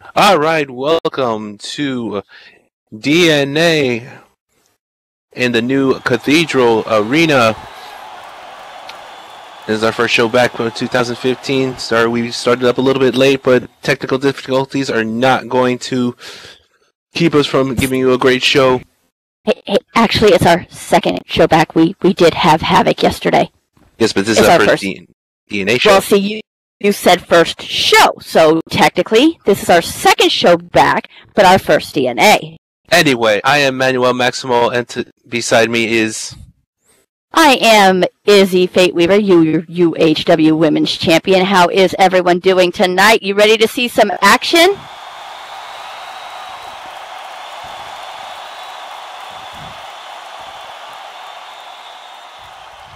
Alright, welcome to DNA in the new Cathedral Arena. This is our first show back from 2015. We started up a little bit late, but technical difficulties are not going to keep us from giving you a great show. Hey, actually, it's our second show back. We did have Havoc yesterday. Yes, but this is our first DNA show. Well, see, you said first show, so technically this is our second show back, but our first DNA. Anyway, I am Manuel Maximo, and beside me is... I am Izzy Fate Weaver, UHW Women's Champion. How is everyone doing tonight? You ready to see some action?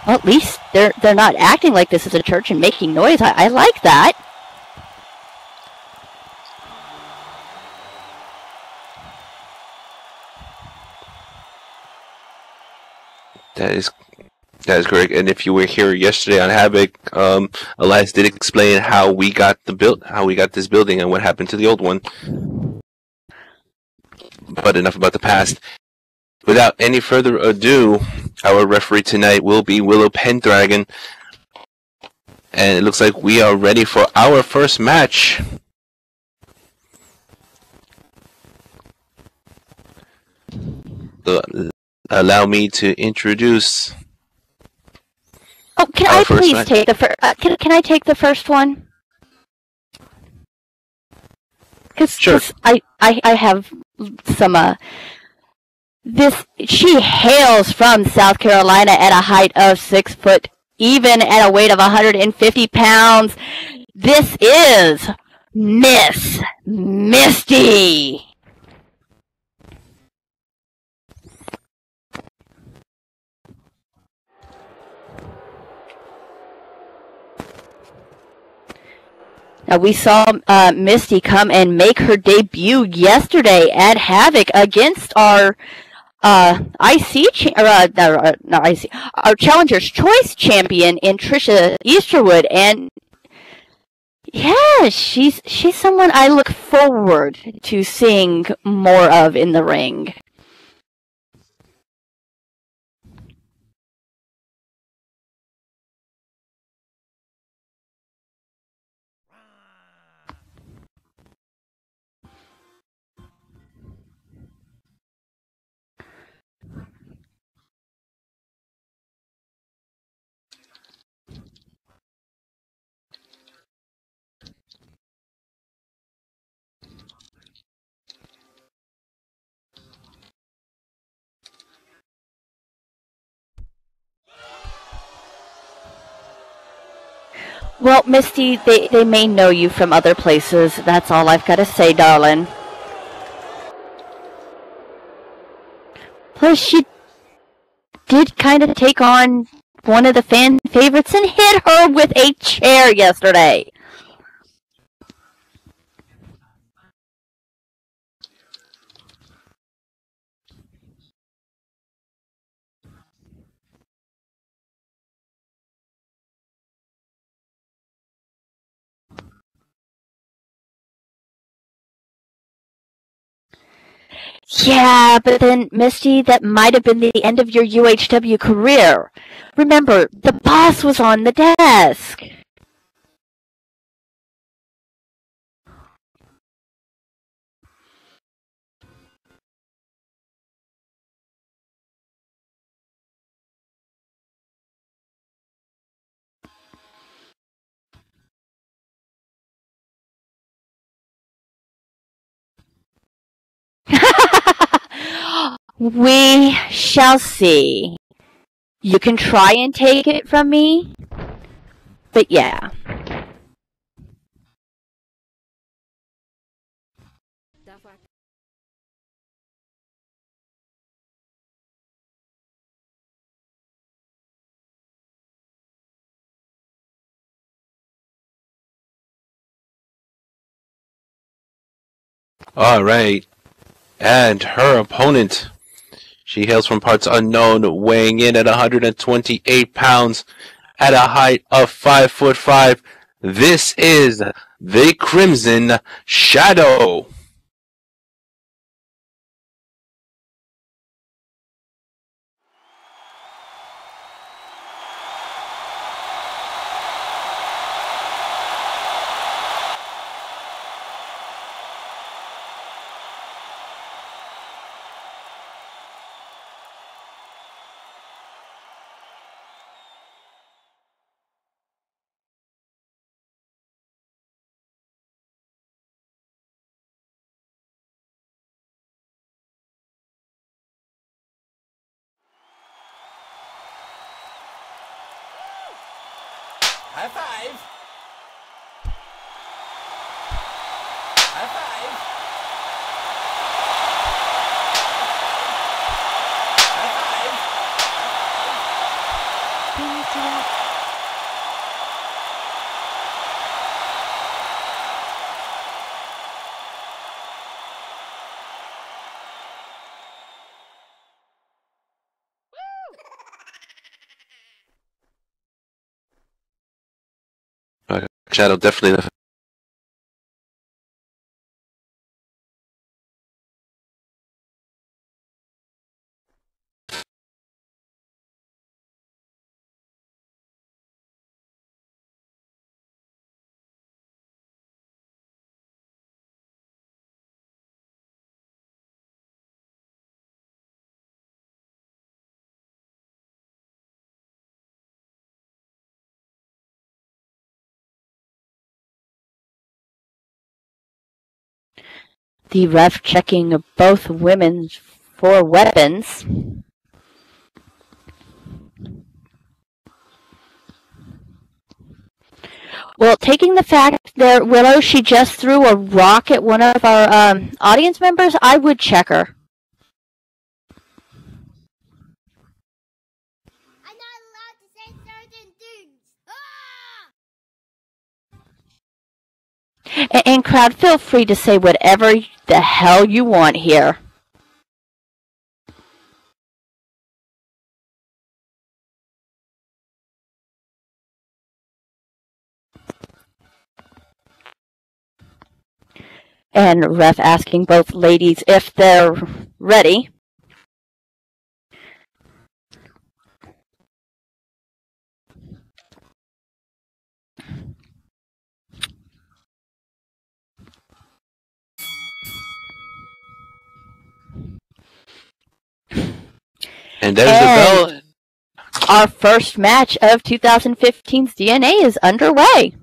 Well, at least they're not acting like this is a church and making noise. I like that. That is correct. And if you were here yesterday on Havoc, Elias did explain how we got this building and what happened to the old one. But enough about the past. Without any further ado, our referee tonight will be Willow Pendragon. And it looks like we are ready for our first match. Allow me to introduce... Oh, can I please take the first? Can I take the first one? Sure. I have some she hails from South Carolina at a height of 6 foot, even at a weight of 150 pounds. This is Miss Misty. Now, we saw Misty come and make her debut yesterday at Havoc against our our Challenger's Choice champion in Trisha Easterwood, and yeah, she's someone I look forward to seeing more of in the ring. Well, Misty, they may know you from other places. That's all I've got to say, darling. Plus, she did kind of take on one of the fan favorites and hit her with a chair yesterday. Yeah, but then, Misty, that might have been the end of your UHW career. Remember, the boss was on the desk. We shall see. You can try and take it from me, but yeah. All right. And her opponent, she hails from parts unknown, weighing in at 128 pounds, at a height of 5'5". This is the Crimson Shadow. High five! High five! High five! Shadow definitely. The ref checking both women for weapons. Well, taking the fact that Willow, she just threw a rock at one of our audience members, I would check her. I'm not allowed to say certain things. And crowd, feel free to say whatever the hell you want here. And ref asking both ladies if they're ready. And there's the bell. Our first match of 2015's DNA is underway.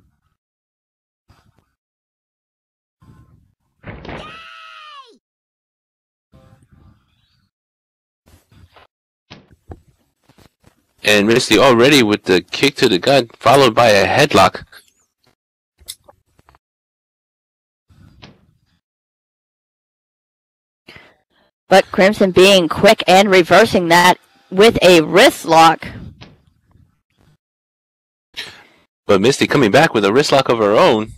And Misty already with the kick to the gut, followed by a headlock. But Crimson being quick and reversing that with a wrist lock. But Misty coming back with a wrist lock of her own.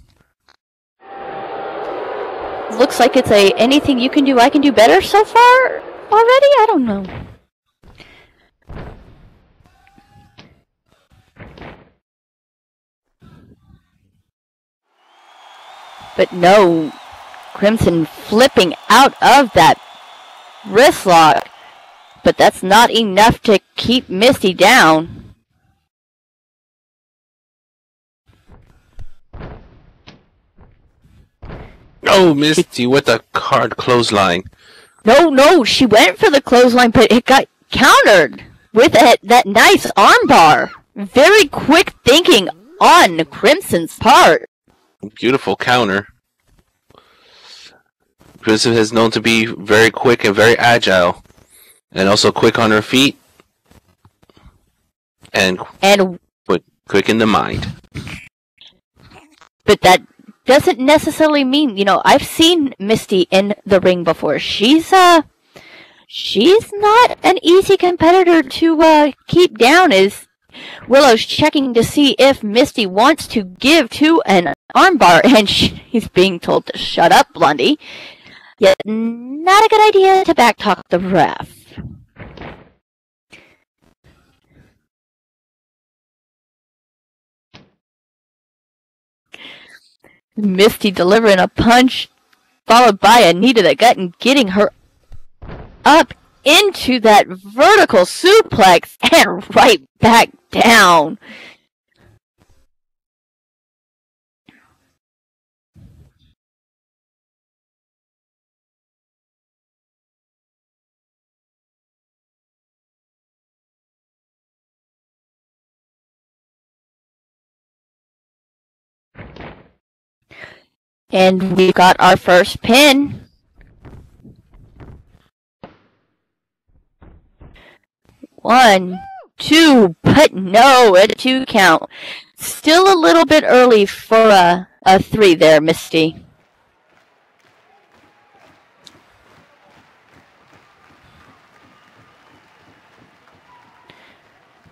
Looks like it's a anything you can do, I can do better so far already? I don't know. But no, Crimson flipping out of that wrist lock. But that's not enough to keep Misty down. Oh, Misty with a hard clothesline. No, she went for the clothesline, but it got countered with that nice armbar. Very quick thinking on Crimson's part. Beautiful counter. Crimson is known to be very quick and very agile. And also quick on her feet. And quick in the mind. But that doesn't necessarily mean, I've seen Misty in the ring before. She's not an easy competitor to keep down. As Willow's checking to see if Misty wants to give to an armbar, and she's being told to shut up, Blondie. Yet, not a good idea to backtalk the ref. Misty delivering a punch, followed by a knee to the gut and getting her up into that vertical suplex and right back down. And we got our first pin. One, two, but no, a 2 count. Still a little bit early for a 3 there, Misty.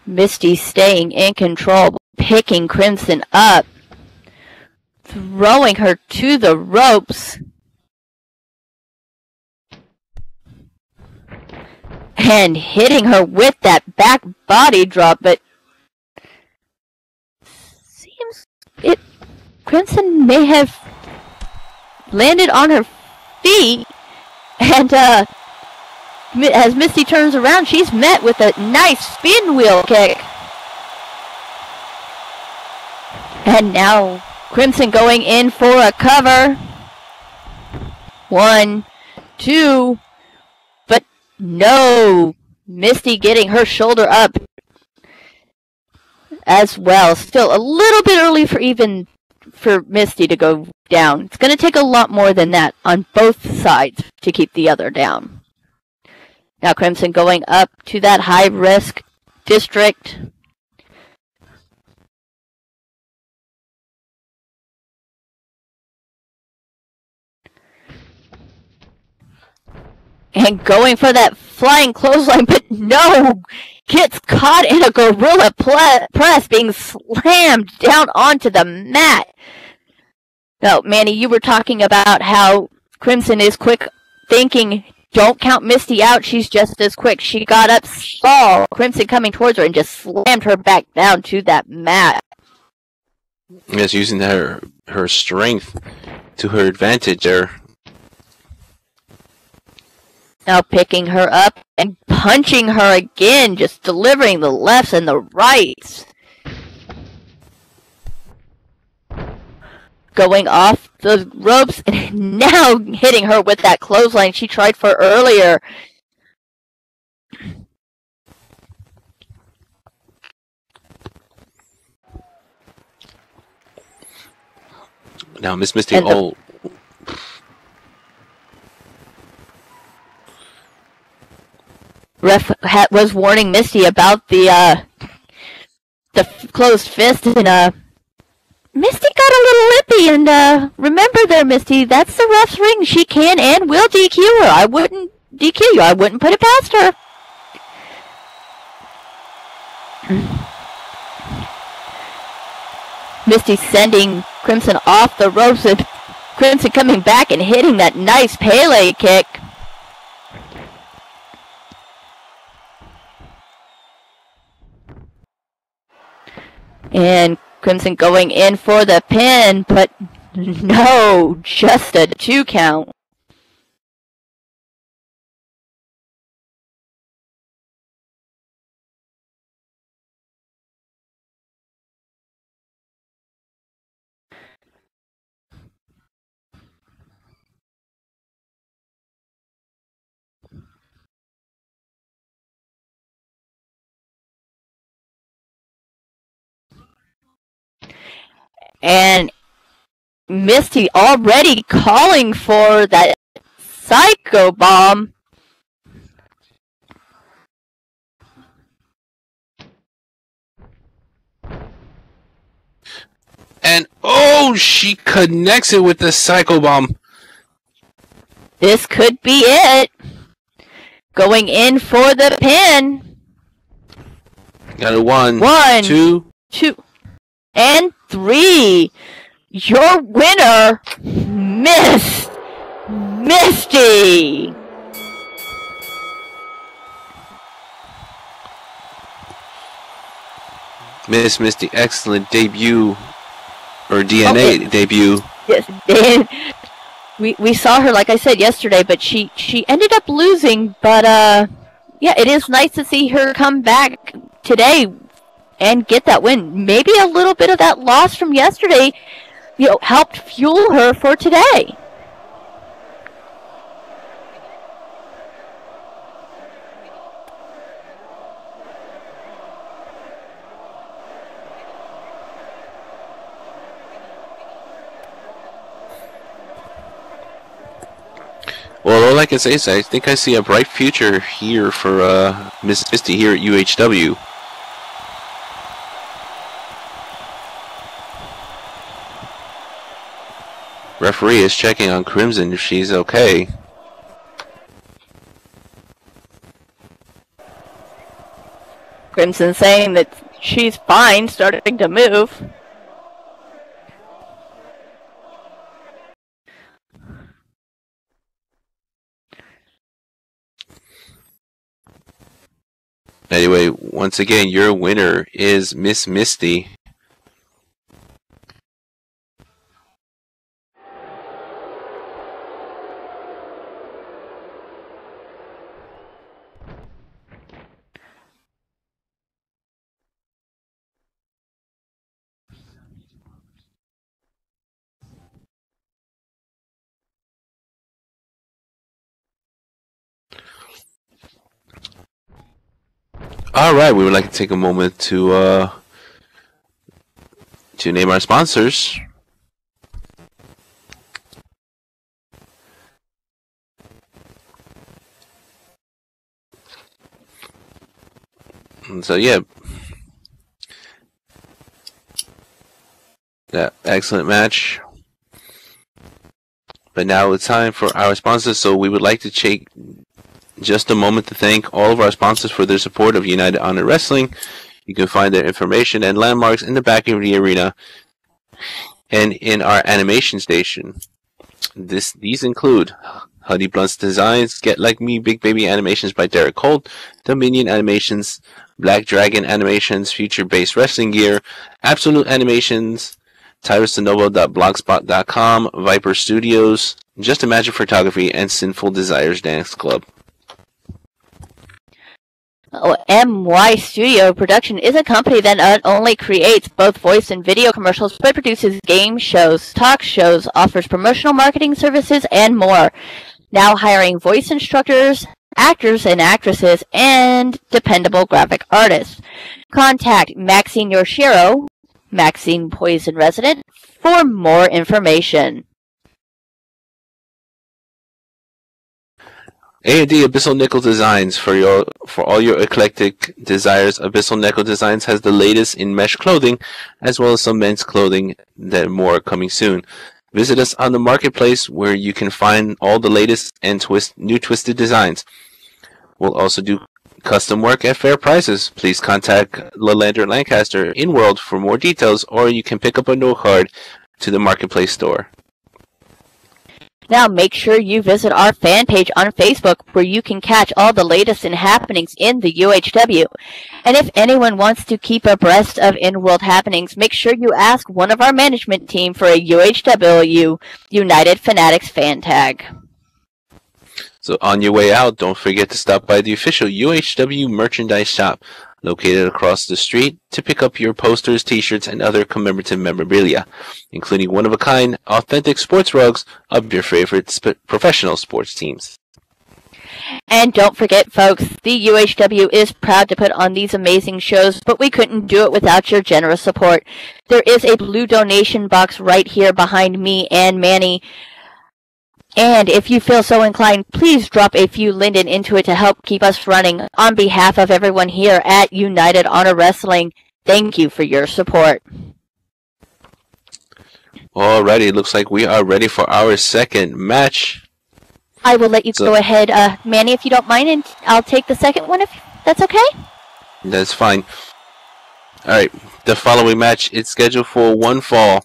Misty staying in control, picking Crimson up, throwing her to the ropes. And hitting her with that back body drop, but seems Crimson may have landed on her feet, and as Misty turns around, she's met with a nice spin wheel kick. And now Crimson going in for a cover. 1, 2, but no. Misty getting her shoulder up as well. Still a little bit early for Misty to go down. It's going to take a lot more than that on both sides to keep the other down. Now Crimson going up to that high-risk district. And going for that flying clothesline, but no! Gets caught in a gorilla press, being slammed down onto the mat. Now, Manny, you were talking about how Crimson is quick thinking, don't count Misty out, she's just as quick. She got up, saw Crimson coming towards her, and just slammed her back down to that mat. Yes, using her strength to her advantage there. Now picking her up and punching her again, just delivering the lefts and the rights. Going off the ropes and now hitting her with that clothesline she tried for earlier. Now Miss Misty, Ref was warning Misty about the closed fist, and Misty got a little lippy. And remember there, Misty, that's the ref's ring. She can and will DQ her. I wouldn't DQ you. I wouldn't put it past her. Misty sending Crimson off the ropes, and Crimson coming back and hitting that nice Pele kick. And Crimson going in for the pin, but no, just a 2 count. And Misty already calling for that Psycho Bomb. And oh, she connects it with the Psycho Bomb. This could be it. Going in for the pin. Got a 1, 2, 2, and 3. Your winner, Miss Misty. Miss Misty, excellent debut, or DNA debut. Yes, And we saw her, like I said yesterday, but she ended up losing. But yeah, it is nice to see her come back today and get that win. Maybe a little bit of that loss from yesterday, helped fuel her for today. Well, all I can say is I think I see a bright future here for Miss Misty here at UHW. Referee is checking on Crimson if she's okay. Crimson saying that she's fine, starting to move. Anyway, once again, your winner is Miss Misty. All right, we would like to take a moment to name our sponsors. And so yeah, that excellent match. But now it's time for our sponsors. So we would like to take just a moment to thank all of our sponsors for their support of United Honor Wrestling. You can find their information and landmarks in the back of the arena and in our animation station. These include Huddy Blunt's Designs, Get Like Me, Big Baby Animations by Derek Holt, Dominion Animations, Black Dragon Animations, Future Based Wrestling Gear, Absolute Animations, TyrusDeNovo.blogspot.com, Viper Studios, Just Imagine Photography, and Sinful Desires Dance Club. MY Studio Production is a company that not only creates both voice and video commercials, but produces game shows, talk shows, offers promotional marketing services, and more. Now hiring voice instructors, actors and actresses, and dependable graphic artists. Contact Maxine Yoshiro, Maxine Poison Resident, for more information. A&D Abyssal Nickel Designs for all your eclectic desires. Abyssal Nickel Designs has the latest in mesh clothing, as well as some men's clothing that more are coming soon. Visit us on the marketplace where you can find all the latest and new twisted designs. We'll also do custom work at fair prices. Please contact Lalander Lancaster in World for more details, or you can pick up a note card to the marketplace store. Now make sure you visit our fan page on Facebook where you can catch all the latest and happenings in the UHW. And if anyone wants to keep abreast of in-world happenings, make sure you ask one of our management team for a UHW United Fanatics fan tag. So on your way out, don't forget to stop by the official UHW merchandise shop located across the street to pick up your posters, t-shirts, and other commemorative memorabilia, including one-of-a-kind, authentic sports rugs of your favorite professional sports teams. And don't forget, folks, the UHW is proud to put on these amazing shows, but we couldn't do it without your generous support. There is a blue donation box right here behind me and Manny. And if you feel so inclined, please drop a few linden into it to help keep us running. On behalf of everyone here at United Honor Wrestling, thank you for your support. Alrighty, it looks like we are ready for our second match. I will let you go ahead, Manny, if you don't mind, and I'll take the second one if that's okay. That's fine. Alright, the following match is scheduled for one fall.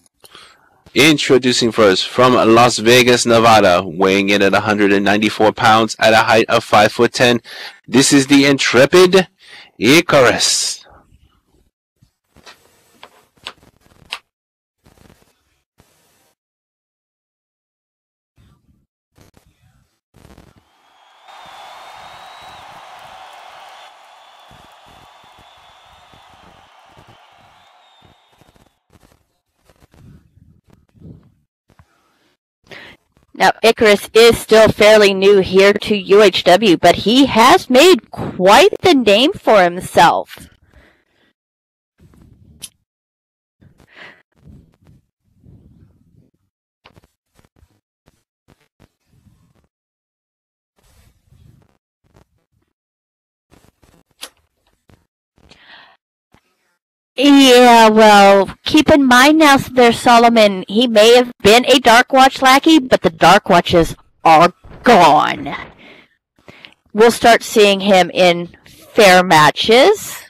Introducing first from Las Vegas, Nevada, weighing in at 194 pounds at a height of 5'10", this is the intrepid Icarus. Now, Icarus is still fairly new here to UHW, but he has made quite the name for himself. Yeah, well, keep in mind now, there, Solomon, he may have been a Dark Watch lackey, but the Dark Watches are gone. We'll start seeing him in fair matches,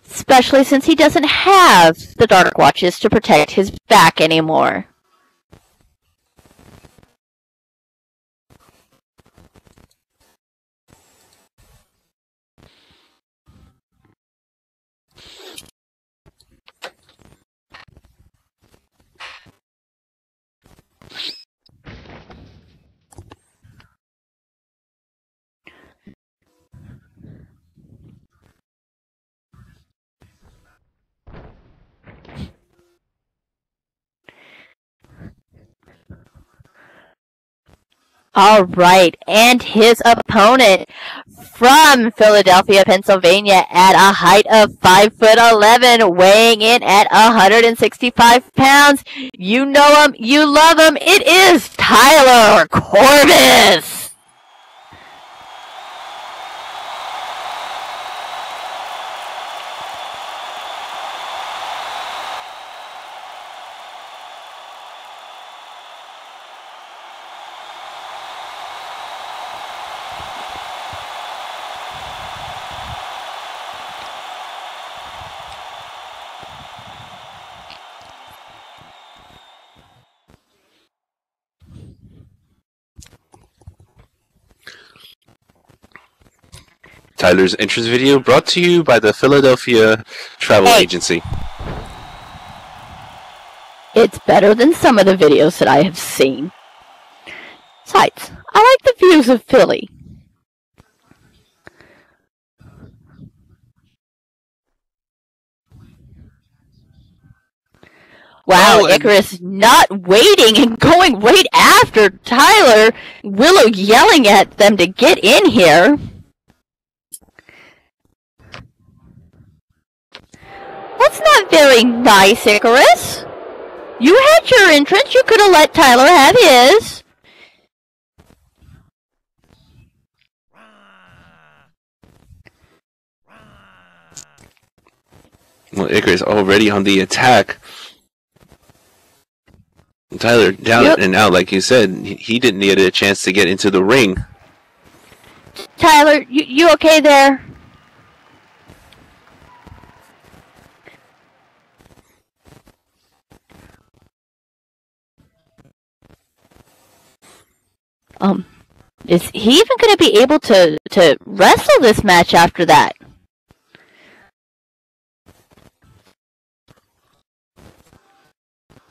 especially since he doesn't have the Dark Watches to protect his back anymore. All right, and his opponent from Philadelphia, Pennsylvania, at a height of 5'11", weighing in at 165 pounds. You know him, you love him. It is Tyler Corvus. Tyler's entrance video brought to you by the Philadelphia Travel Agency. It's better than some of the videos that I have seen. Besides, I like the views of Philly. Wow, Icarus not waiting and going right after Tyler. Willow yelling at them to get in here. That's not very nice, Icarus. You had your entrance. You could have let Tyler have his. Well, Icarus already on the attack. Tyler down and out, like you said. He didn't get a chance to get into the ring. Tyler, you okay there? Is he even going to be able to wrestle this match after that?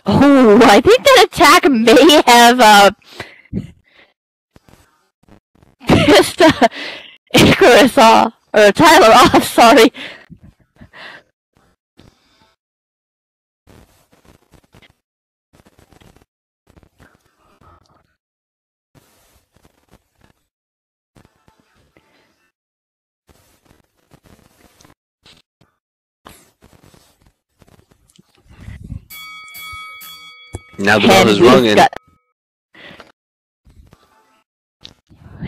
Oh, I think that attack may have pissed Icarus off, or Tyler off, sorry. Now the bell is rung, and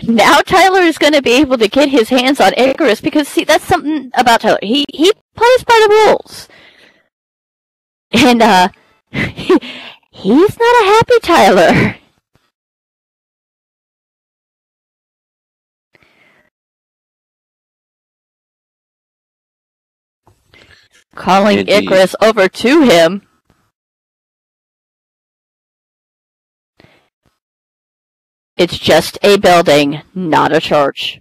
now Tyler is going to be able to get his hands on Icarus because, see, that's something about Tyler. He plays by the rules, and he's not a happy Tyler. Calling Icarus over to him. It's just a building, not a church.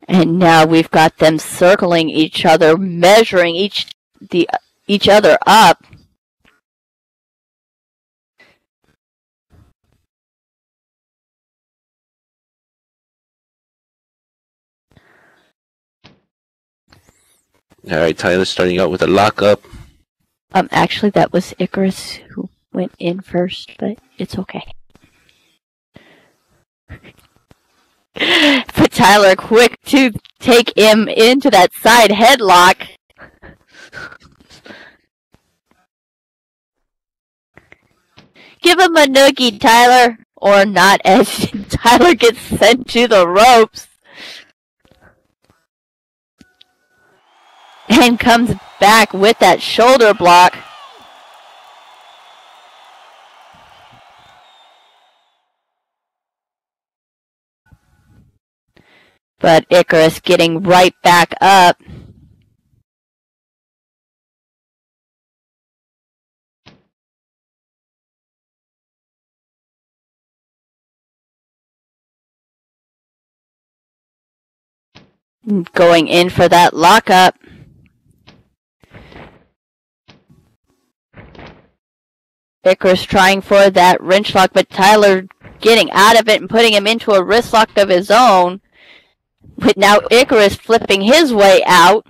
And now we've got them circling each other, measuring each other up. All right, Tyler's starting out with a lockup. Actually, that was Icarus who went in first, but it's okay. But Tyler quick to take him into that side headlock. Give him a noogie, Tyler. Or not, as Tyler gets sent to the ropes. And comes back with that shoulder block. But Icarus getting right back up. Going in for that lockup. Icarus trying for that wrench lock, but Tyler getting out of it and putting him into a wrist lock of his own. With now Icarus flipping his way out.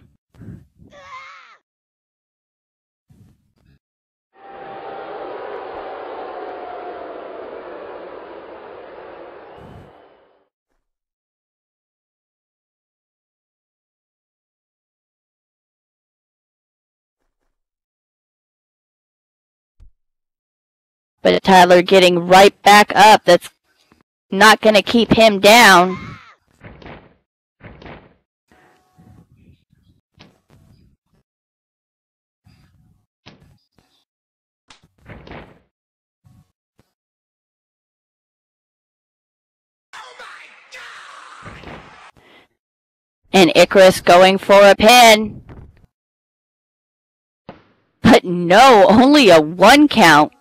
But Tyler getting right back up. That's not going to keep him down. And Icarus going for a pin. But no, only a 1 count.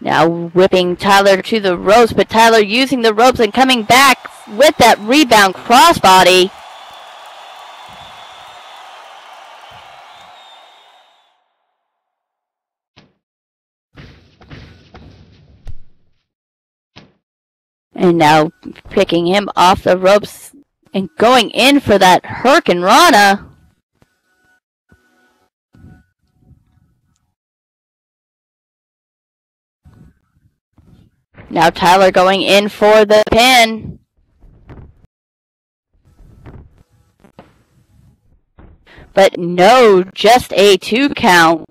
Now whipping Tyler to the ropes, but Tyler using the ropes and coming back with that rebound crossbody. And now picking him off the ropes and going in for that Hurricane Rana. Now Tyler going in for the pin. But no, just a 2 count.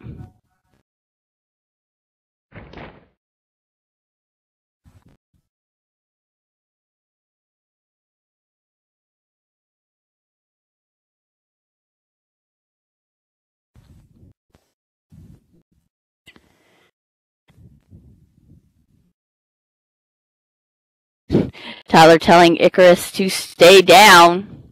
Tyler telling Icarus to stay down.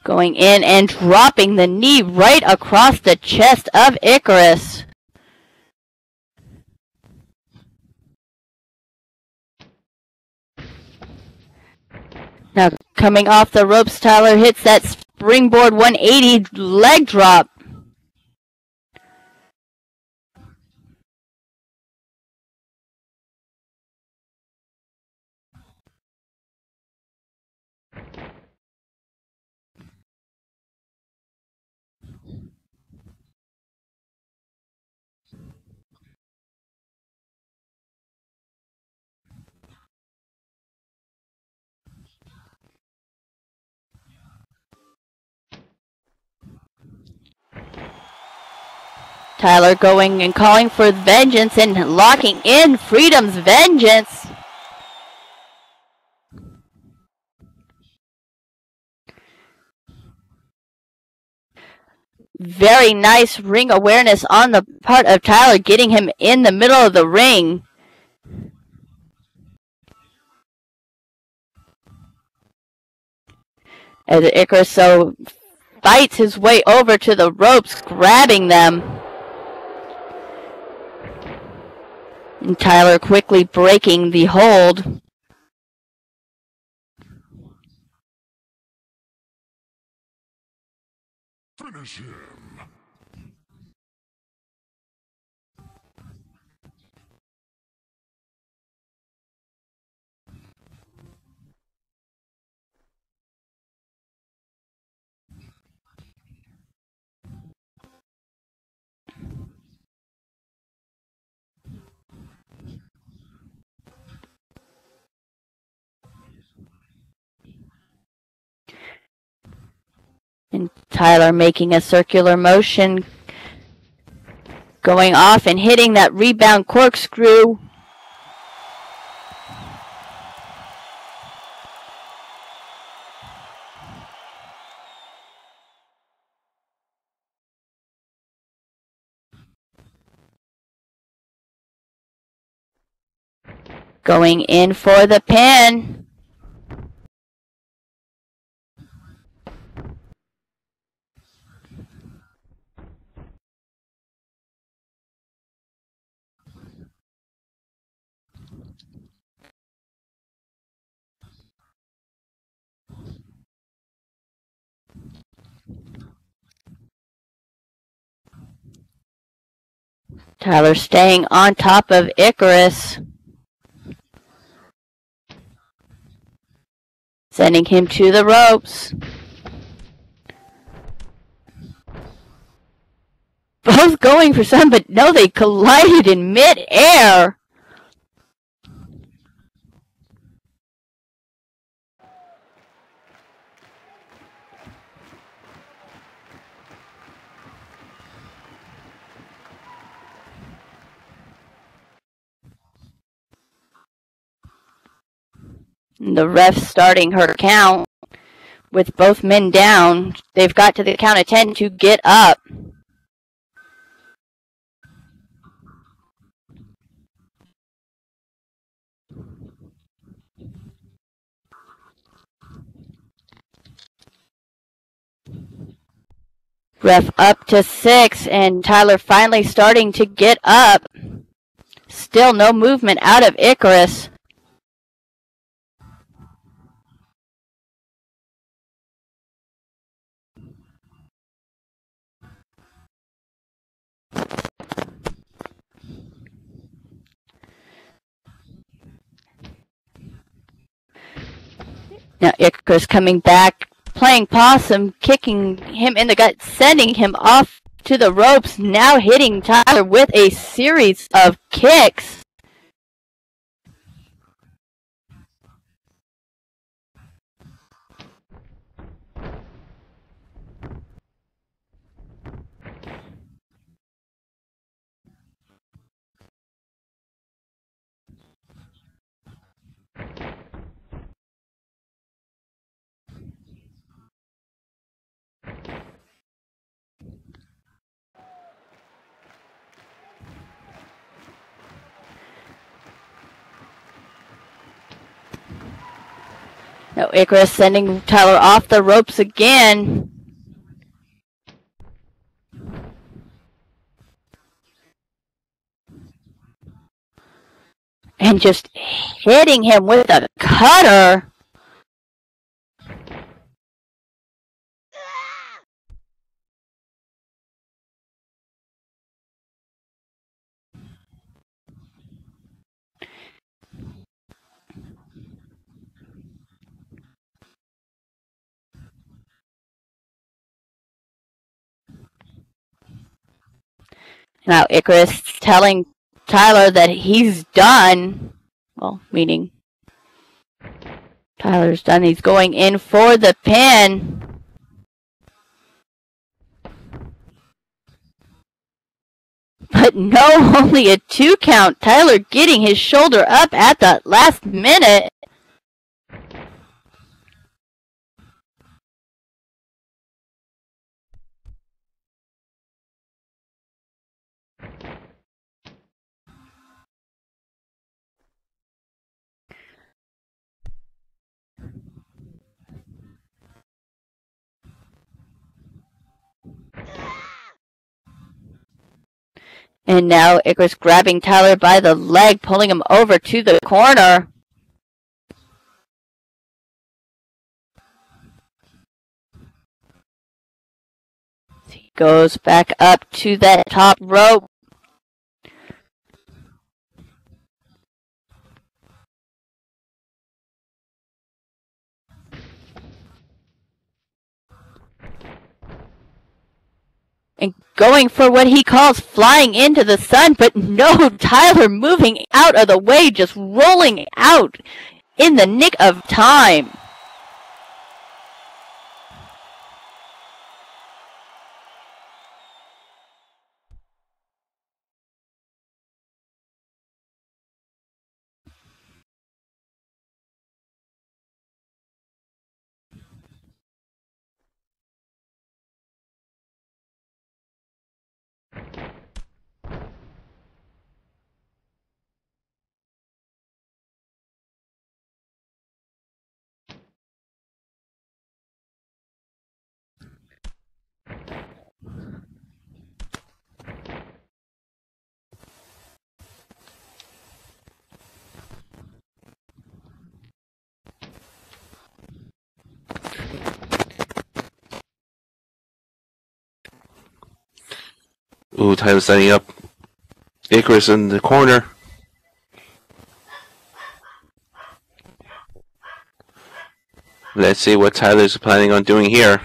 Going in and dropping the knee right across the chest of Icarus. Now coming off the ropes, Tyler hits that springboard 180 leg drop. Tyler going and calling for vengeance and locking in Freedom's vengeance. Very nice ring awareness on the part of Tyler, getting him in the middle of the ring. As Icarus so fights his way over to the ropes, grabbing them. And Tyler quickly breaking the hold. Finish him. And Tyler making a circular motion, going off and hitting that rebound corkscrew. Going in for the pin. Tyler staying on top of Icarus, sending him to the ropes. Both going for some, but no, they collided in mid-air. The ref starting her count with both men down. They've got to the count of 10 to get up. Ref up to 6, and Tyler finally starting to get up. Still no movement out of Icarus. Now Icarus coming back, playing possum, kicking him in the gut, sending him off to the ropes, now hitting Tyler with a series of kicks. Now Icarus sending Tyler off the ropes again. And just hitting him with a cutter. Now Icarus telling Tyler that he's done. Well, meaning Tyler's done. He's going in for the pin. But no, only a 2 count. Tyler getting his shoulder up at the last minute. And now Icarus grabbing Tyler by the leg, pulling him over to the corner. He goes back up to that top rope. And going for what he calls flying into the sun, but no, Tyler moving out of the way, just rolling out in the nick of time. Ooh, Tyler setting up Icarus in the corner. Let's see what Tyler's planning on doing here.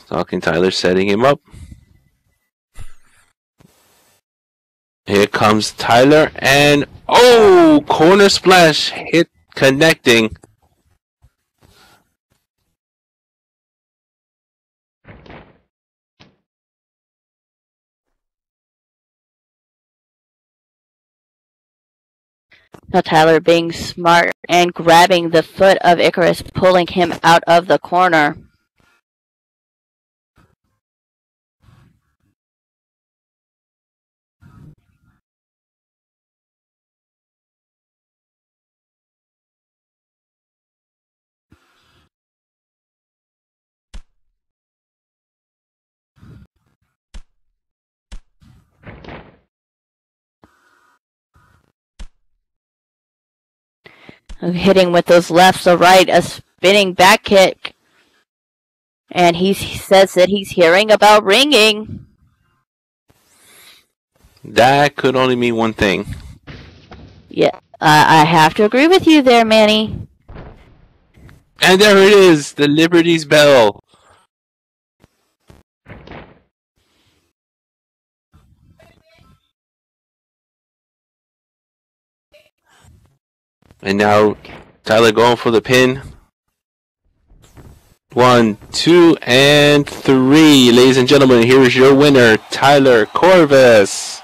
Stalking Tyler, setting him up. Here comes Tyler, and oh, corner splash hit, connecting. Now Tyler being smart and grabbing the foot of Icarus, pulling him out of the corner. Hitting with those lefts, the right, a spinning back kick. And he says that he's hearing about ringing. That could only mean one thing. Yeah, I have to agree with you there, Manny. And there it is, the Liberty's bell. And now Tyler going for the pin. 1, 2, and 3. Ladies and gentlemen, here is your winner, Tyler Corvus.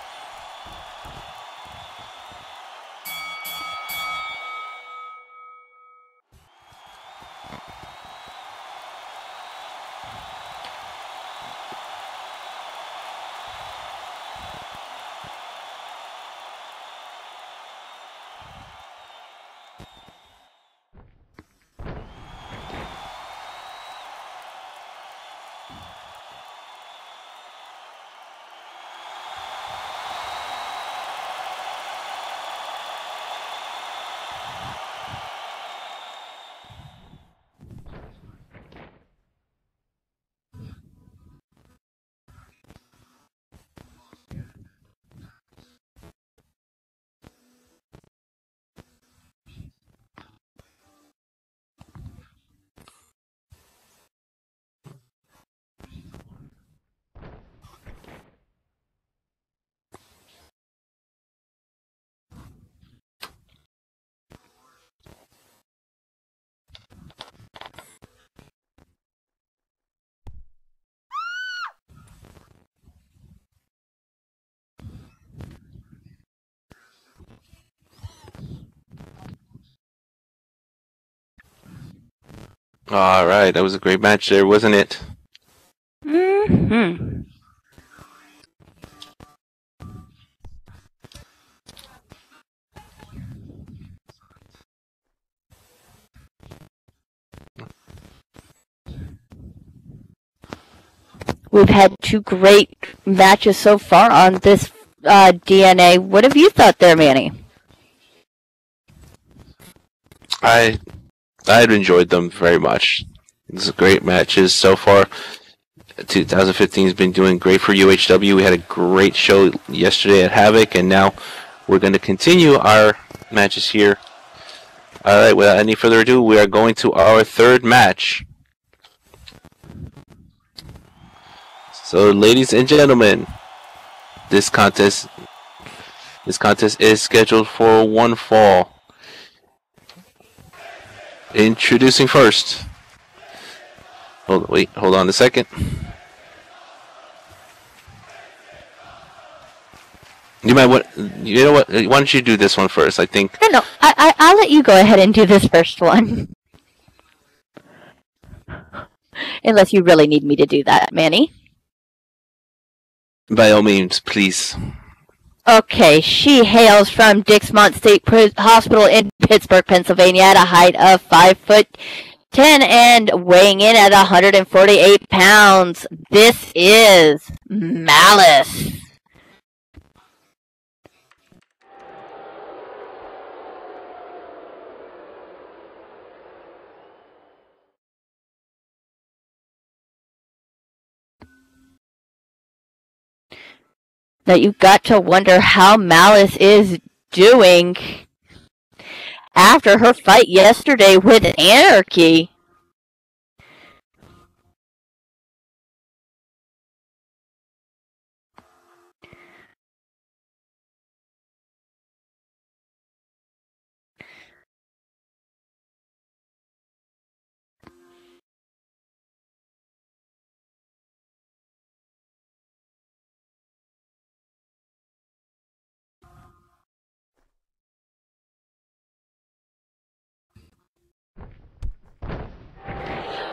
All right, that was a great match there, wasn't it? Mm-hmm. We've had two great matches so far on this DNA. What have you thought there, Manny? I I've enjoyed them very much. It's great matches so far. 2015 has been doing great for UHW. We had a great show yesterday at Havoc, and now we're going to continue our matches here. All right, without any further ado, we are going to our third match. So, ladies and gentlemen, this contest is scheduled for one fall. Introducing first. Hold on a second. You know what? Why don't you do this one first? I think. No, I'll let you go ahead and do this first one. Unless you really need me to do that, Manny. By all means, please. Okay, she hails from Dixmont State Hospital in Pittsburgh, Pennsylvania, at a height of 5'10" and weighing in at 148 pounds. This is Malice. That you've got to wonder how Malice is doing after her fight yesterday with Anarchy.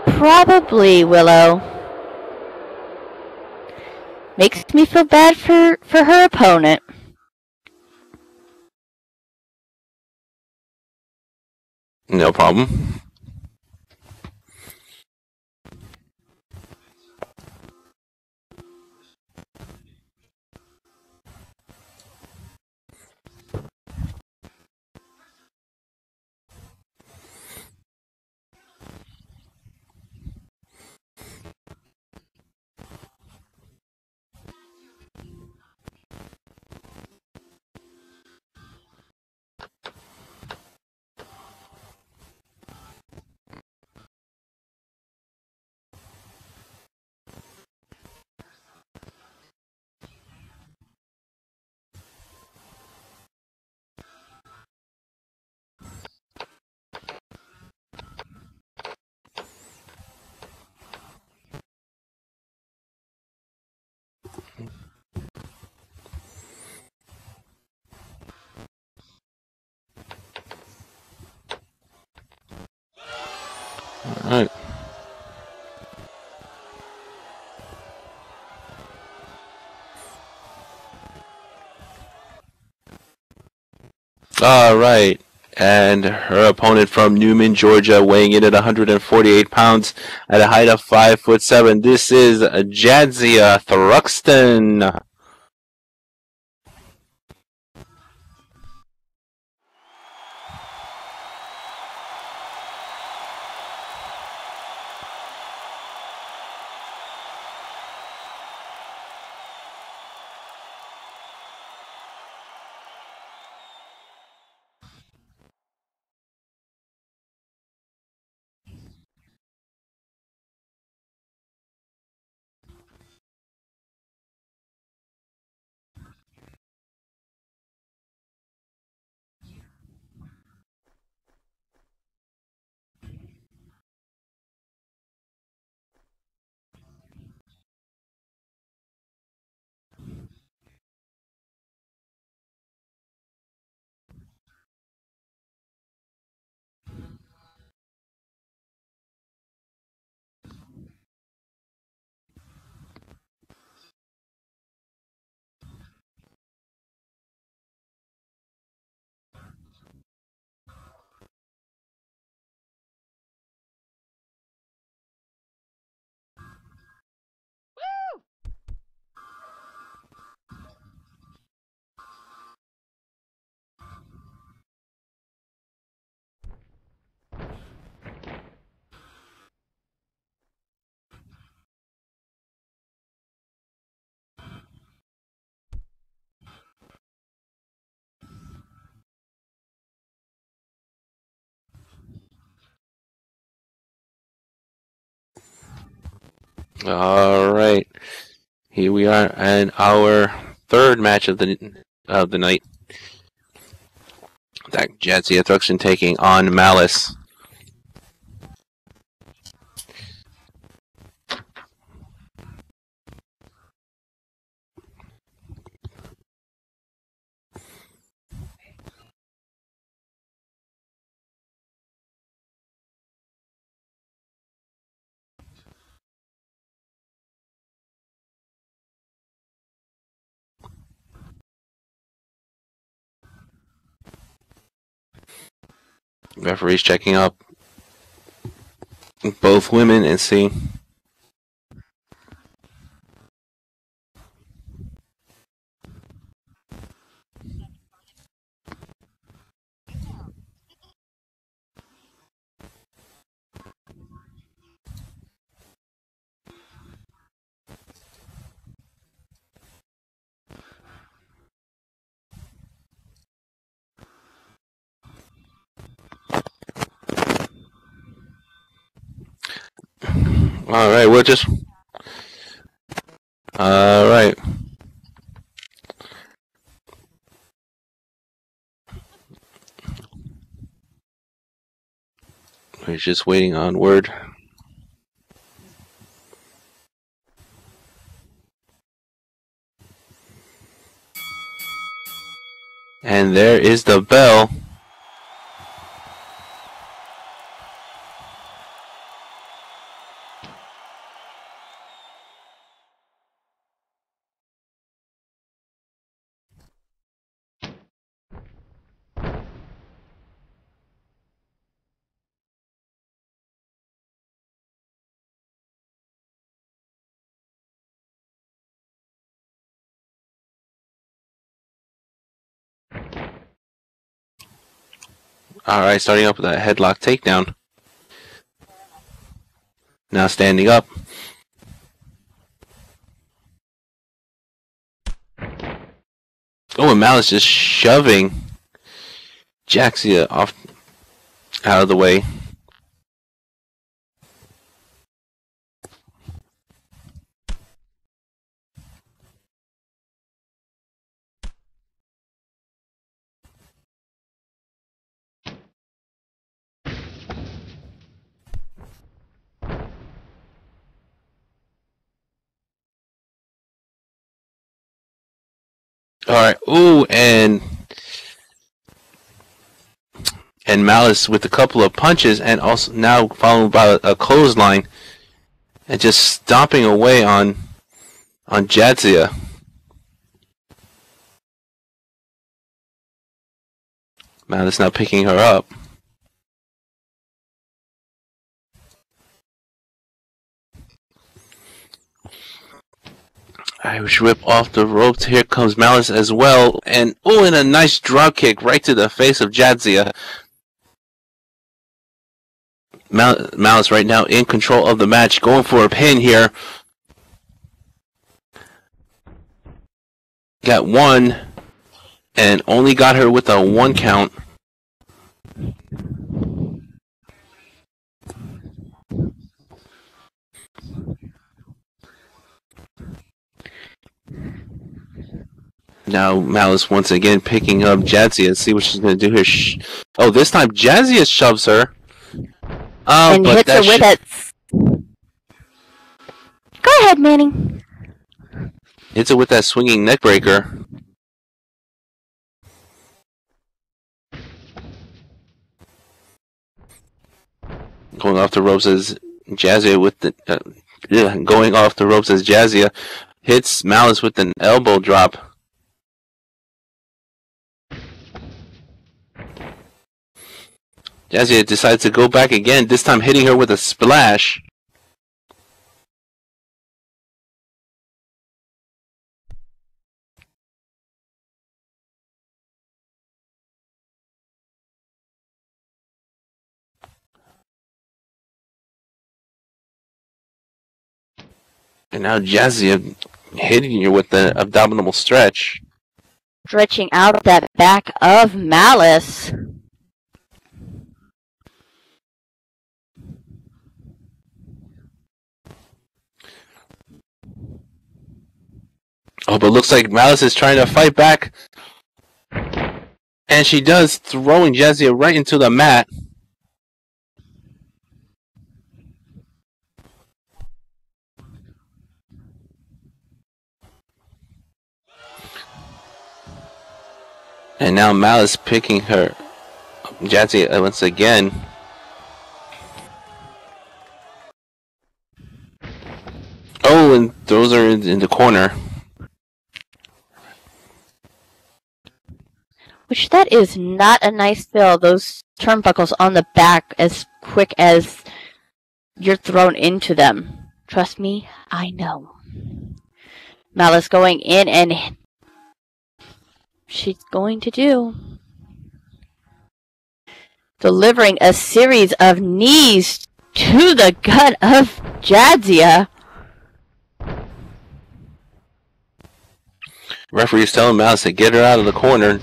Probably, Willow. Makes me feel bad for her opponent. No problem. All right. All right. And her opponent from Newman, Georgia, weighing in at 148 pounds at a height of 5'7". This is Jadzia Thruxton. All right. Here we are in our third match of the night. That Jadzia Thruxton taking on Malice. Referee's checking up both women and seeing. All right, we'll just. All right. We're just waiting on word. And there is the bell. All right, starting up with that headlock takedown. Now standing up. Oh, and Malice just shoving Jadzia off out of the way. All right. Ooh, and Malice with a couple of punches, and also now followed by a clothesline, and just stomping away on Jadzia. Malice now picking her up. Irish whip off the ropes. Here comes Malice as well, and oh, and a nice drop kick right to the face of Jadzia. Malice right now in control of the match, going for a pin here. Got one, and only got her with a 1 count. Now Malice once again picking up Jadzia. See what she's going to do here. Oh, this time Jadzia shoves her. And but hits her with it. Go ahead, Manny. Hits it with that swinging neck breaker. Going off the ropes as Jadzia with the going off the ropes as Jadzia hits Malice with an elbow drop. Jadzia decides to go back again, this time hitting her with a splash. And now Jadzia hitting her with the abdominal stretch. Stretching out that back of Malice. Oh, but looks like Malice is trying to fight back. And she does, throwing Jadzia right into the mat. And now Malice picking her Jadzia once again. Oh, and throws her in the corner. Which that is not a nice fill. Those turnbuckles on the back as quick as you're thrown into them. Trust me, I know. Malice going in and she's going to do. Delivering a series of knees to the gut of Jadzia. Referee is telling Malice to get her out of the corner.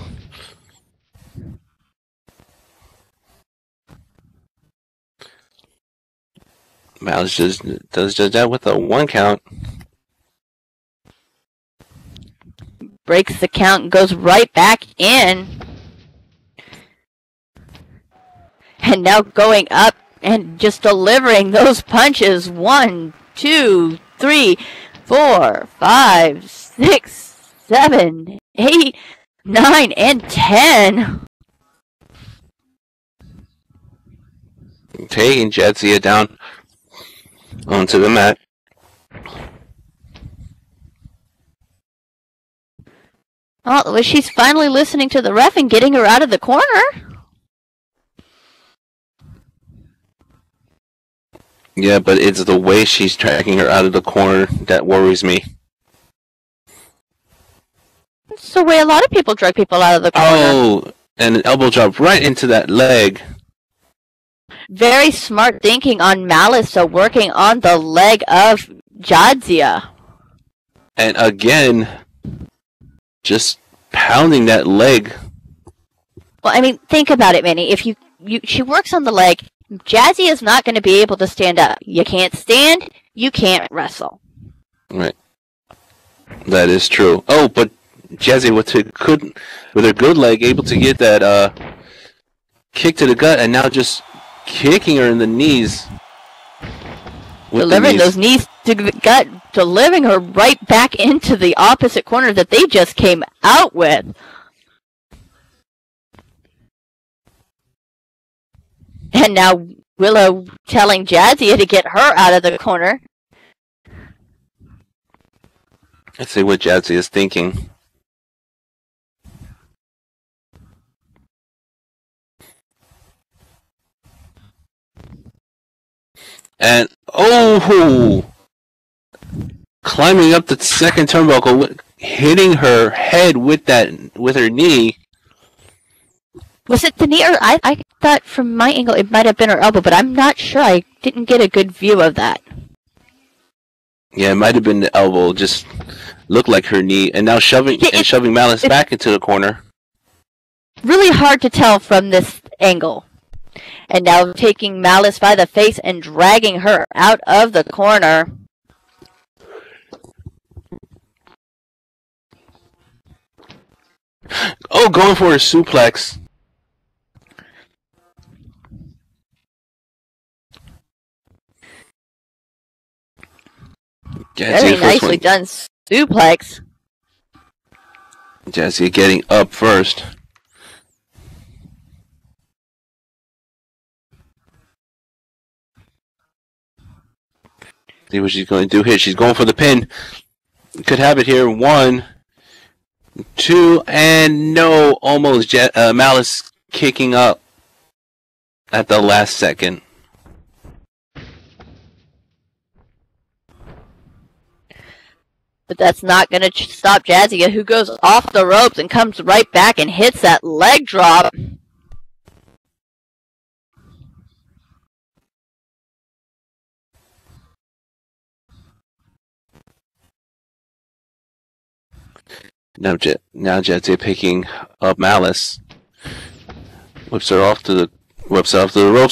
Malice just does that with a 1 count. Breaks the count and goes right back in. And now going up and just delivering those punches. 1, 2, 3, 4, 5, 6, 7, 8, 9, and 10. Taking Jadzia down onto the mat. Oh, she's finally listening to the ref and getting her out of the corner. Yeah, but it's the way she's tracking her out of the corner that worries me. It's the way a lot of people drag people out of the corner. Oh, and an elbow drop right into that leg. Very smart thinking on Malice, so working on the leg of Jadzia. And again, just pounding that leg. Well, I mean, think about it, Manny. If she works on the leg, Jadzia is not going to be able to stand up. You can't stand, you can't wrestle. Right. That is true. Oh, but Jadzia with her good leg able to get that kick to the gut, and now just kicking her in the knees. Delivering those knees to the gut, delivering her right back into the opposite corner that they just came out with. And now Willow telling Jadzia to get her out of the corner. Let's see what Jadzia is thinking. And oh, climbing up the second turnbuckle, hitting her head with her knee. Was it the knee, or I thought from my angle it might have been her elbow, but I'm not sure. I didn't get a good view of that. Yeah, it might have been the elbow. Just looked like her knee, and now shoving Malice back into the corner. Really hard to tell from this angle. And now taking Malice by the face and dragging her out of the corner. Oh, going for a suplex. Very nicely done suplex. Jadzia getting up first. See what she's going to do here. She's going for the pin. Could have it here. 1, 2, and no. Almost Malice kicking up at the last second. But that's not going to stop Jadzia, who goes off the ropes and comes right back and hits that leg drop. Now Jadzia picking up Malice. Whips her off to the ropes,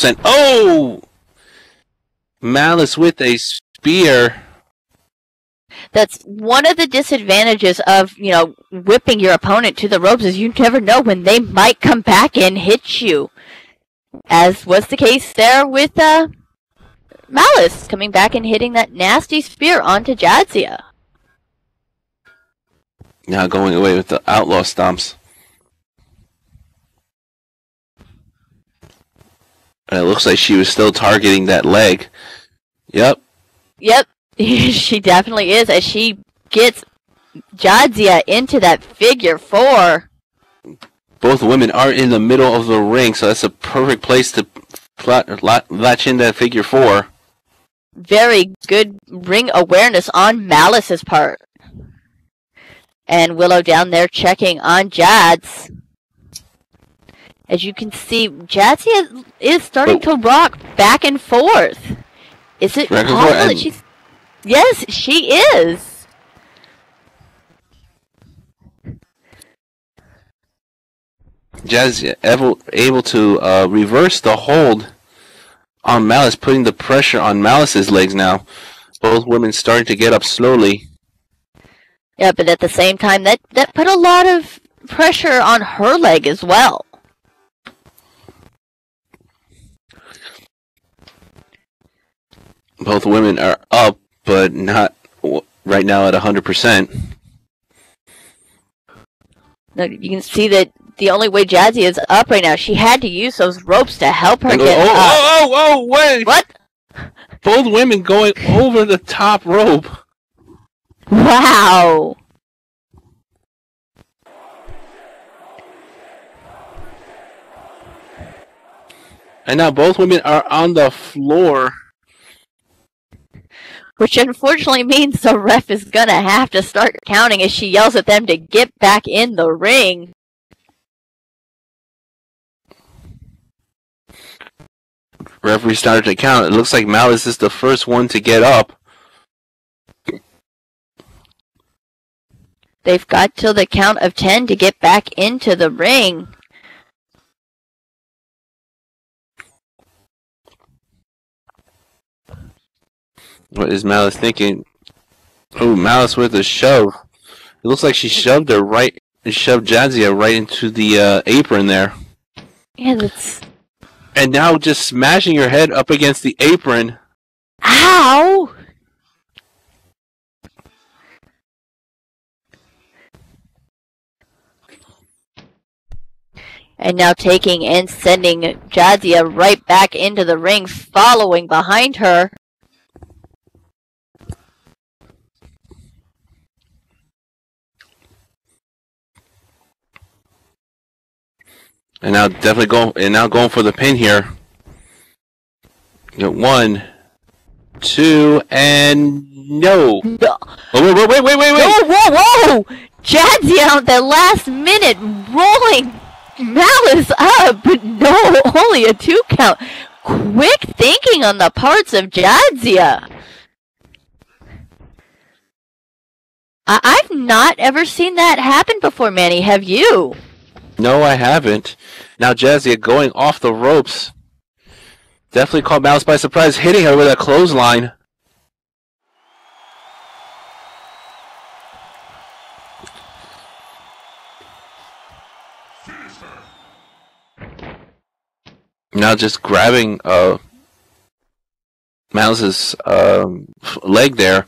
and oh! Malice with a spear. That's one of the disadvantages of, whipping your opponent to the ropes is you never know when they might come back and hit you. As was the case there with Malice coming back and hitting that nasty spear onto Jadzia. Now going away with the outlaw stomps. And it looks like she was still targeting that leg. Yep. Yep, she definitely is, as she gets Jadzia into that figure four. Both women are in the middle of the ring, so that's a perfect place to latch in that figure four. Very good ring awareness on Malice's part. And Willow down there checking on Jads. As you can see, Jadzia is starting to rock back and forth. Is it possible that she's... Yes, she is. Jadzia able to reverse the hold on Malice, putting the pressure on Malice's legs now. Both women starting to get up slowly. Yeah, but at the same time, that put a lot of pressure on her leg as well. Both women are up, but not right now at 100%. Now, you can see that the only way Jadzia is up right now, she had to use those ropes to help her get up. Oh, wait! What? Both women going over the top rope. Wow! And now both women are on the floor. Which unfortunately means the ref is gonna have to start counting as she yells at them to get back in the ring. Referee started to count. It looks like Malice is the first one to get up. They've got till the count of 10 to get back into the ring. What is Malice thinking? Oh, Malice with a shove. It looks like she shoved Jadzia right into the apron there. Yeah, that's... And now just smashing her head up against the apron. Ow! And now taking and sending Jadzia right back into the ring, following behind her. And now definitely going for the pin here. You got 1, 2, and no. No. Oh, wait. Whoa! Jadzia at the last minute rolling Malice up, but no, only a 2 count. Quick thinking on the parts of Jadzia. I've not ever seen that happen before, Manny. Have you? No, I haven't. Now Jadzia going off the ropes. Definitely caught Malice by surprise, hitting her with a clothesline. Now just grabbing Malice's leg there.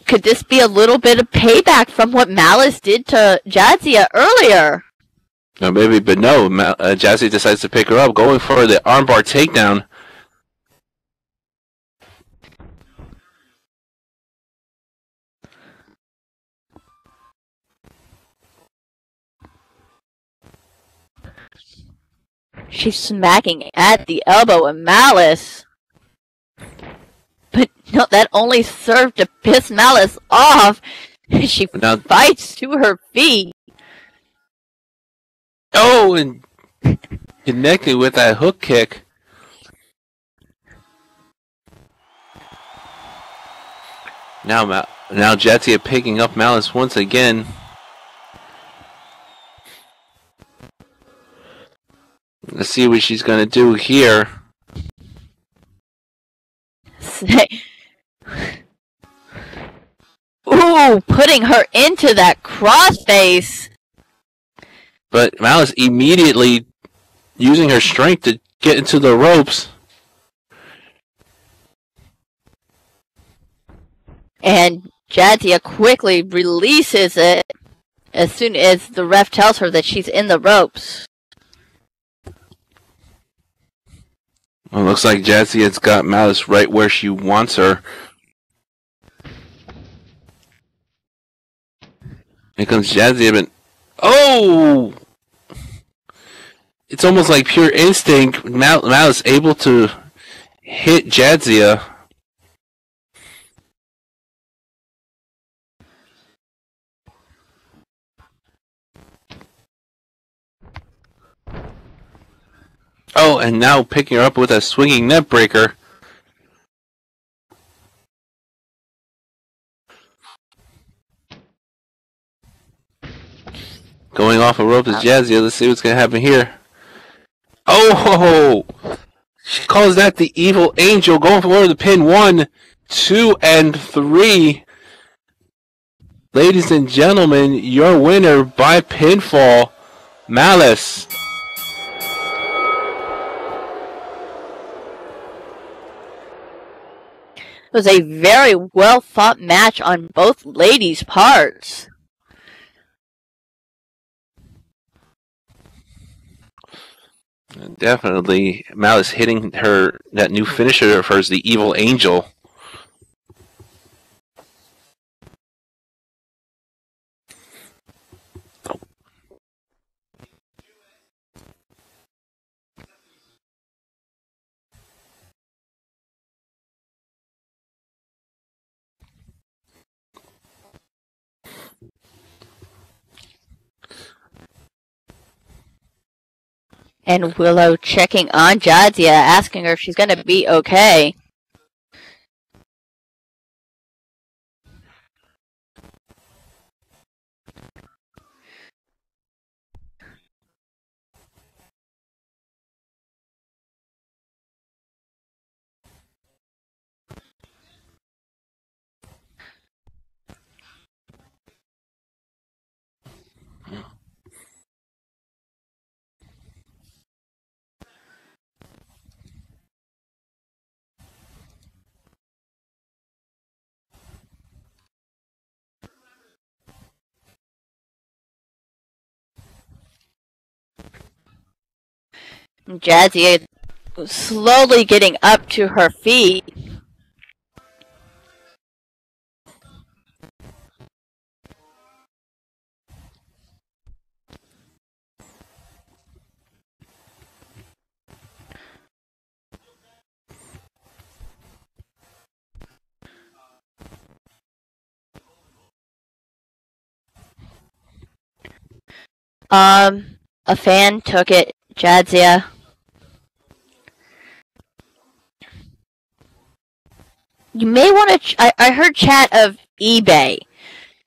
Could this be a little bit of payback from what Malice did to Jadzia earlier? No, maybe, but no. Jadzia decides to pick her up, going for the armbar takedown. She's smacking at the elbow of Malice. But no, that only served to piss Malice off. She fights to her feet. Oh, and connected with that hook kick. Now Jadzia picking up Malice once again. Let's see what she's gonna do here. Oh, putting her into that crossface. But Malice immediately using her strength to get into the ropes. And Jadzia quickly releases it as soon as the ref tells her that she's in the ropes. Well, looks like Jadzia's got Malice right where she wants her. Here comes Jadzia, but oh! It's almost like pure instinct. Malice able to hit Jadzia. Oh, and now picking her up with a swinging net breaker. Going off a rope is Jadzia. Let's see what's going to happen here. Oh! She calls that the evil angel. Going for the pin. 1, 2, and 3. Ladies and gentlemen, your winner by pinfall, Malice. It was a very well fought match on both ladies' parts. Definitely, Malice hitting that new finisher of hers, the evil angel. And Willow checking on Jadzia, asking her if she's going to be okay. Jadzia slowly getting up to her feet. A fan took it, Jadzia. You may want to. I heard chat of eBay.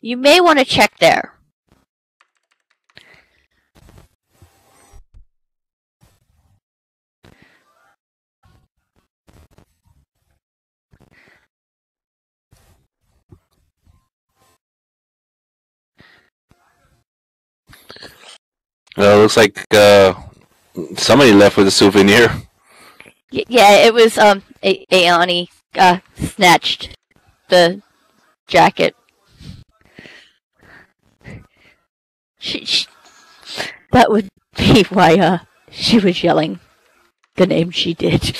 You may want to check there. Looks like somebody left with a souvenir. Yeah, it was Aoni snatched the jacket. She that would be why she was yelling the name she did.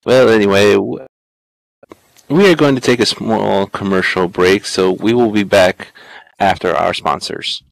Well, anyway, we are going to take a small commercial break, so we will be back after our sponsors.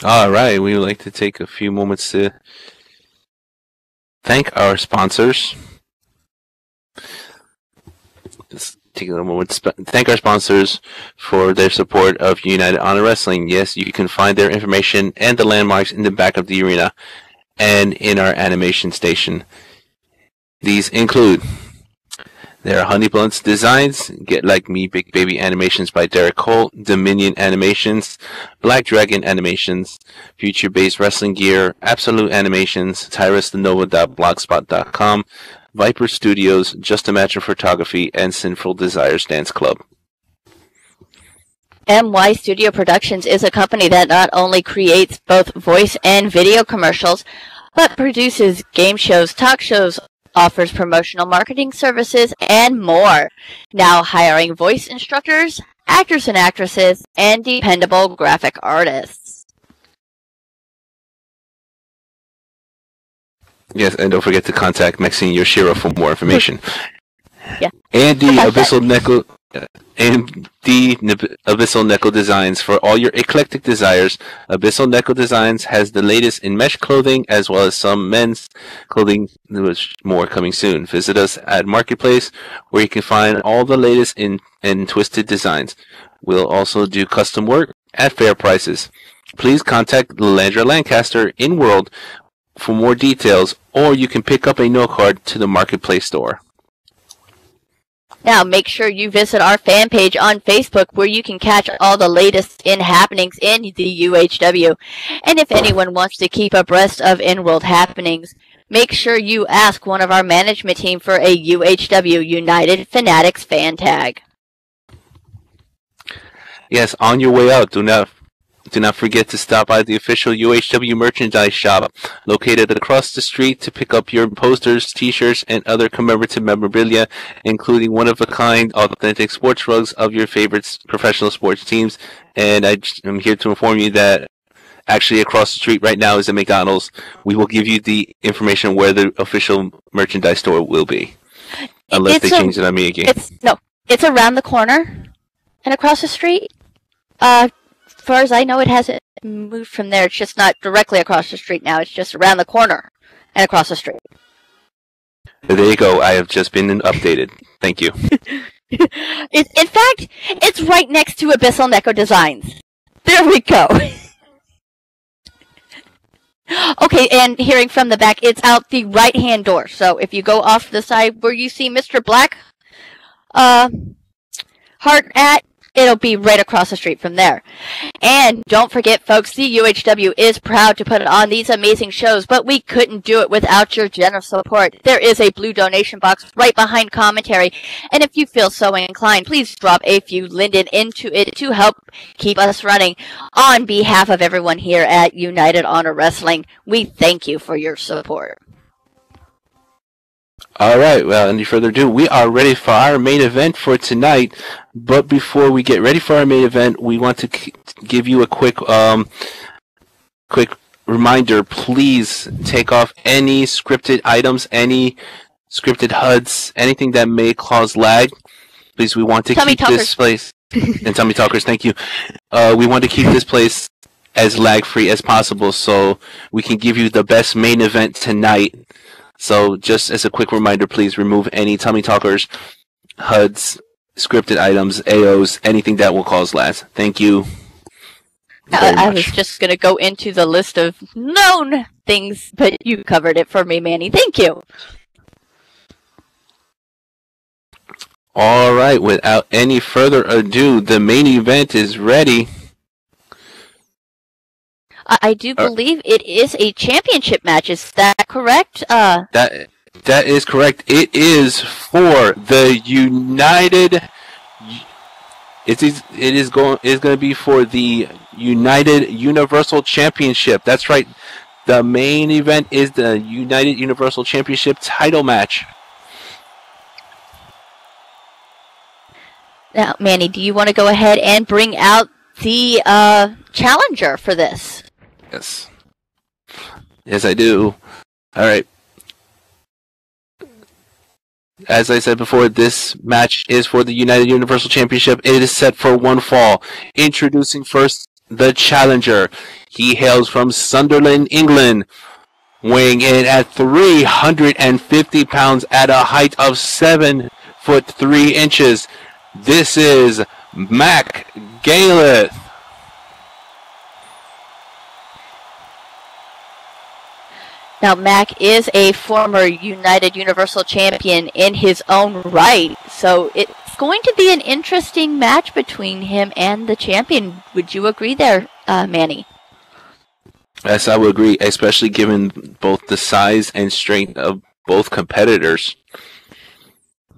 All right, we would like to take a few moments to thank our sponsors. Just taking a moment to thank our sponsors for their support of United Honor Wrestling. Yes, you can find their information and the landmarks in the back of the arena and in our animation station. These include their Honey Bullets designs, Get Like Me Big Baby Animations by Derek Holt, Dominion Animations, Black Dragon Animations, Future Based Wrestling Gear, Absolute Animations, TyrusTheNova.blogspot.com, Viper Studios, Just Imagine Photography, and Sinful Desires Dance Club. MY Studio Productions is a company that not only creates both voice and video commercials, but produces game shows, talk shows, offers promotional marketing services, and more. Now hiring voice instructors, actors and actresses, and dependable graphic artists. Yes, and don't forget to contact Maxine Yoshiro for more information. Yeah. And the Abyssal Neko Designs for all your eclectic desires. Abyssal Neko Designs has the latest in mesh clothing as well as some men's clothing, which more coming soon. Visit us at Marketplace where you can find all the latest in twisted designs. We'll also do custom work at fair prices. Please contact Landra Lancaster in World for more details, or you can pick up a note card to the Marketplace store. Now, make sure you visit our fan page on Facebook where you can catch all the latest in happenings in the UHW. And if anyone wants to keep abreast of in-world happenings, make sure you ask one of our management team for a UHW United Fanatics fan tag. Yes, on your way out, do not forget to stop by the official UHW merchandise shop located across the street to pick up your posters, t-shirts, and other commemorative memorabilia, including one-of-a-kind authentic sports rugs of your favorite professional sports teams. And I'm here to inform you that actually across the street right now is a McDonald's. We will give you the information where the official merchandise store will be. Unless they change it on me again. It's around the corner and across the street. As far as I know, it hasn't moved from there. It's just not directly across the street now. It's just around the corner and across the street. There you go. I have just been updated. Thank you. In fact, it's right next to Abyssal Neko Designs. There we go. Okay, and hearing from the back, it's out the right-hand door. So if you go off the side where you see Mr. Black Heart at, it'll be right across the street from there. And don't forget, folks, the UHW is proud to put on these amazing shows, but we couldn't do it without your generous support. There is a blue donation box right behind commentary, and if you feel so inclined, please drop a few linden into it to help keep us running. On behalf of everyone here at United Honor Wrestling, we thank you for your support. All right, well, any further ado, we are ready for our main event for tonight. But before we get ready for our main event, we want to give you a quick reminder. Please take off any scripted items, any scripted HUDs, anything that may cause lag. Please, we want to keep this place. And Tummy Talkers, thank you. We want to keep this place as lag-free as possible so we can give you the best main event tonight. So just as a quick reminder, please remove any Tummy Talkers, HUDs, scripted items, AOs, anything that will cause lag. Thank you. I was just going to go into the list of known things, but you covered it for me, Manny. Thank you. All right, without any further ado, the main event is ready. I do believe it is a championship match. Is that correct? That is correct. It is for the United. It is going to be for the United Universal Championship. That's right. The main event is the United Universal Championship title match. Now, Manny, do you want to go ahead and bring out the challenger for this? Yes. Yes, I do. All right. As I said before, this match is for the United Universal Championship. It is set for one fall. Introducing first the challenger. He hails from Sunderland, England, weighing in at 350 pounds at a height of 7 foot 3 inches. This is Mac Galeth. Now, Mac is a former United Universal Champion in his own right, so it's going to be an interesting match between him and the champion. Would you agree there, Manny? Yes, I would agree, especially given both the size and strength of both competitors,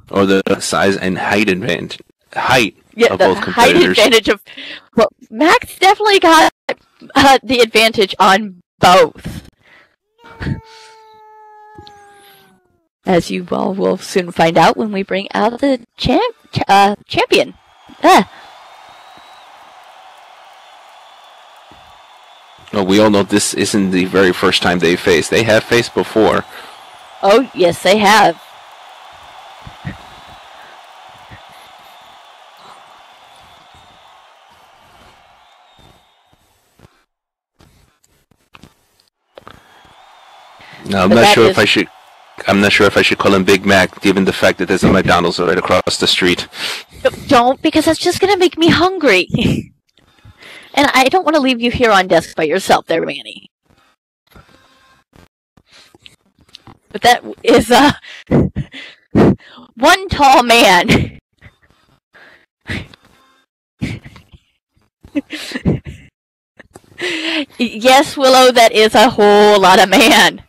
or the size and height advantage. Yeah, of the both height competitors. advantage of... Well, Mac's definitely got the advantage on both. As you all will soon find out when we bring out the champion. Well, we all know this isn't the very first time they faced. They have faced before. Oh, yes, they have. Now, I'm But not that sure is- if I should. I'm not sure if I should call him Big Mac, given the fact that there's a McDonald's right across the street. Don't, because that's just going to make me hungry. And I don't want to leave you here on desk by yourself there, Manny. But that is one tall man. Yes, Willow, that is a whole lot of man.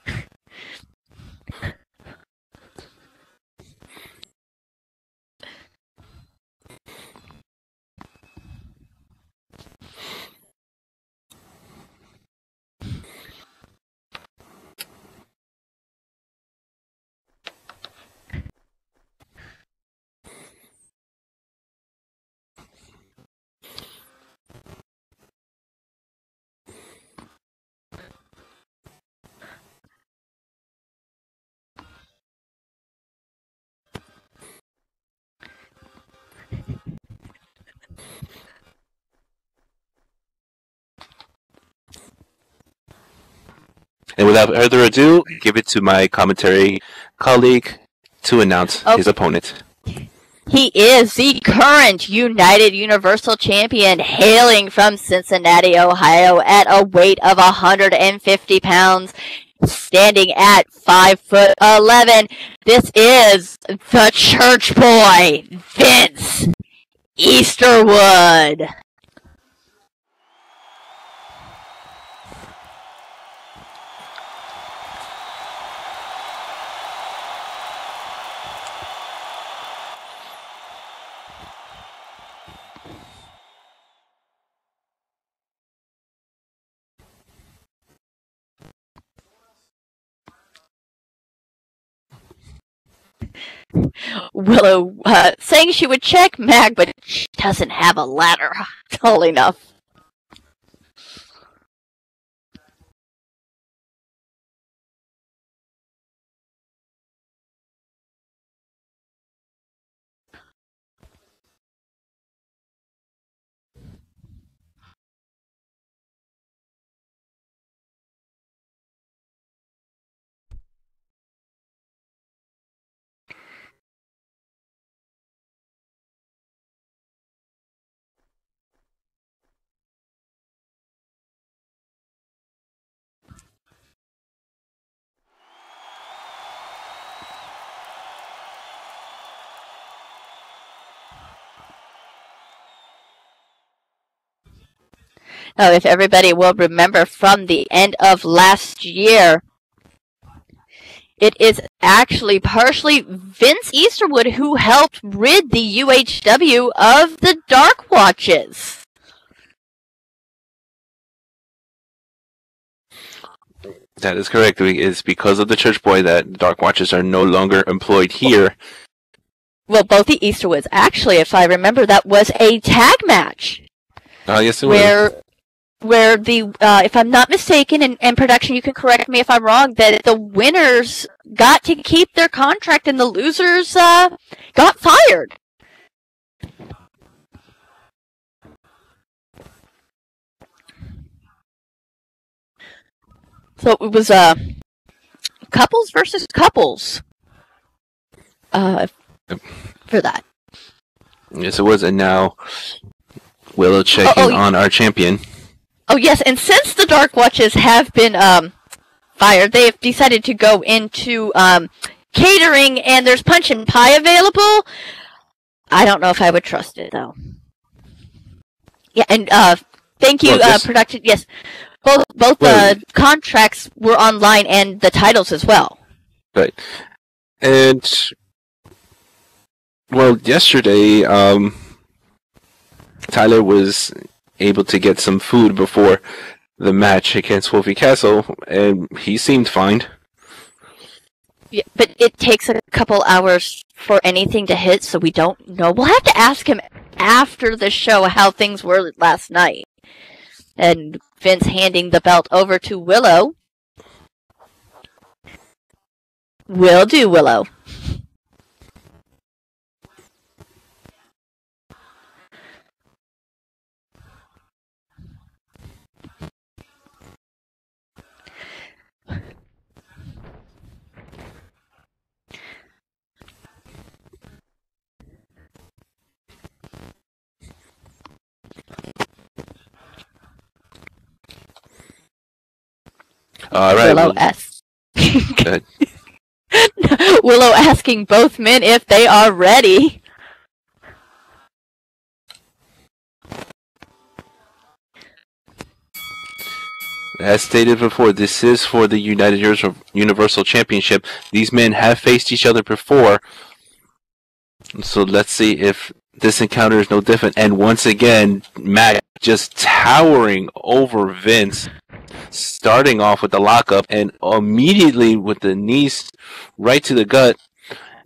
And without further ado, give it to my commentary colleague to announce his opponent. He is the current United Universal Champion, hailing from Cincinnati, Ohio, at a weight of 150 pounds, standing at 5'11". This is the church boy, Vince Easterwood. Willow saying she would check Mag, but she doesn't have a ladder tall enough. Now, if everybody will remember from the end of last year, it is actually partially Vince Easterwood who helped rid the UHW of the Dark Watches. That is correct. It's because of the church boy that Dark Watches are no longer employed here. Well, both the Easterwoods. Actually, if I remember, that was a tag match. Oh, yes, it was. Where the, if I'm not mistaken, and production, you can correct me if I'm wrong, that the winners got to keep their contract and the losers got fired. So it was couples versus couples for that. Yes, it was. And now Willow checking on our champion. Oh, yes. And since the Dark Watches have been fired, they have decided to go into catering, and there's punch and pie available. I don't know if I would trust it, though. Yeah, and thank you, production. Yes, both contracts were online and the titles as well. Right. And, well, yesterday, Tyler was able to get some food before the match against Wolfie Castle, and he seemed fine. Yeah, but it takes a couple hours for anything to hit, so we don't know. We'll have to ask him after the show how things were last night. And Vince handing the belt over to Willow. Will do, Willow. All right. Willow Willow asking both men if they are ready. As stated before, this is for the United Universal Championship. These men have faced each other before. So let's see if this encounter is no different. And once again, Mac just towering over Vince, starting off with the lockup and immediately with the knees right to the gut,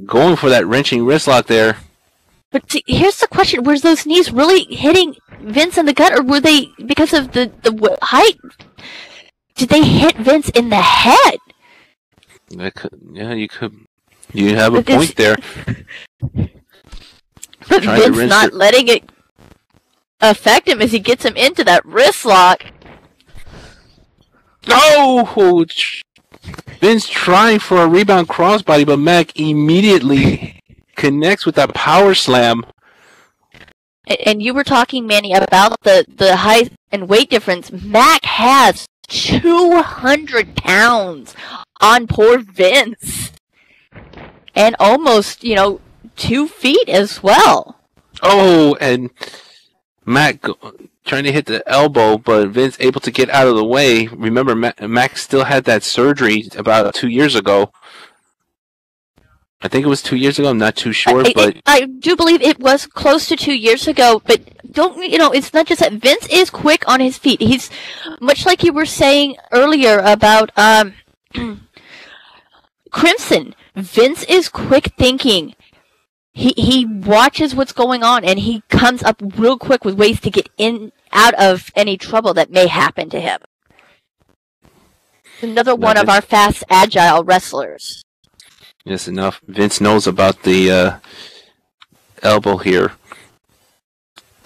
going for that wrenching wrist lock there. But see, here's the question. Were those knees really hitting Vince in the gut, or were they, because of the height, did they hit Vince in the head? You could. You have a point there. But Vince not letting it affect him as he gets him into that wrist lock. Oh! Vince trying for a rebound crossbody, but Mac immediately connects with that power slam. And you were talking, Manny, about the height and weight difference. Mac has 200 pounds on poor Vince. And almost, 2 feet as well. Oh, and Mac trying to hit the elbow, but Vince able to get out of the way. Remember, Mac still had that surgery about 2 years ago. I think it was 2 years ago. I'm not too sure, but I do believe it was close to 2 years ago. But it's not just that Vince is quick on his feet. He's much like you were saying earlier about Crimson. Vince is quick thinking. He watches what's going on, and he comes up real quick with ways to get out of any trouble that may happen to him. Another one of our fast, agile wrestlers. Yes, enough. Vince knows about the elbow here.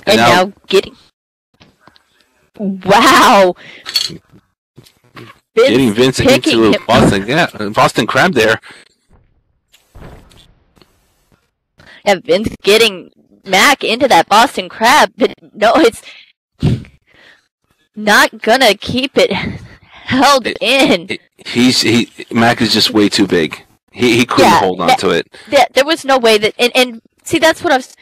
And now getting... Wow! Getting Vince into a Boston Crab there. Yeah, Vince getting Mac into that Boston Crab, but no, it's not gonna keep it held in. Mac is just way too big. He couldn't hold on to it. There was no way that, and see, that's what I was.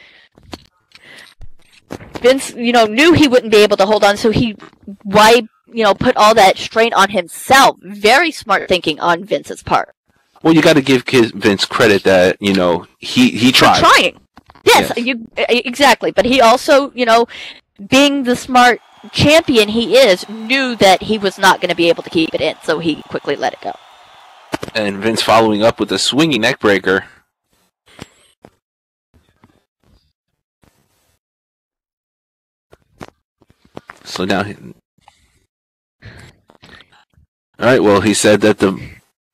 Vince, knew he wouldn't be able to hold on, so put all that strain on himself. Very smart thinking on Vince's part. Well, you got to give Vince credit that he tried. Trying, yes. Exactly. But he also, being the smart champion he is, knew that he was not going to be able to keep it in, so he quickly let it go. And Vince following up with a swinging neckbreaker. So now, all right. Well, he said that the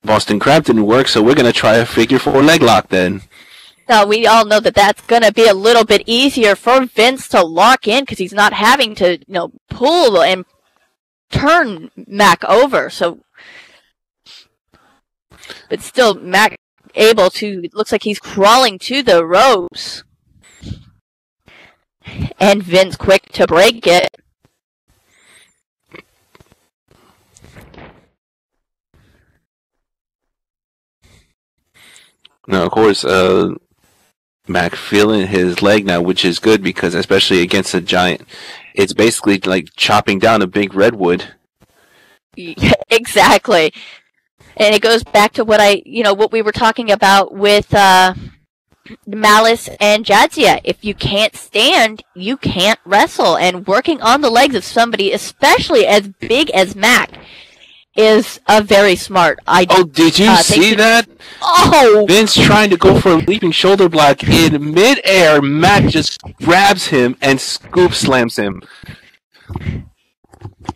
Boston Crab didn't work, so we're going to try a figure 4 leg lock then. Now, we all know that that's going to be a little bit easier for Vince to lock in because he's not having to, pull and turn Mac over. So But still, Mac able to, it looks like he's crawling to the ropes. And Vince quick to break it. Now, of course, Mac feeling his leg now, which is good because especially against a giant, it's basically like chopping down a big redwood. Exactly. And it goes back to what we were talking about with Malice and Jadzia. If you can't stand, you can't wrestle. And working on the legs of somebody, especially as big as Mac, is a very smart idea. Oh, did you see that? Oh! Vince trying to go for a leaping shoulder block in midair. Mac just grabs him and scoop slams him.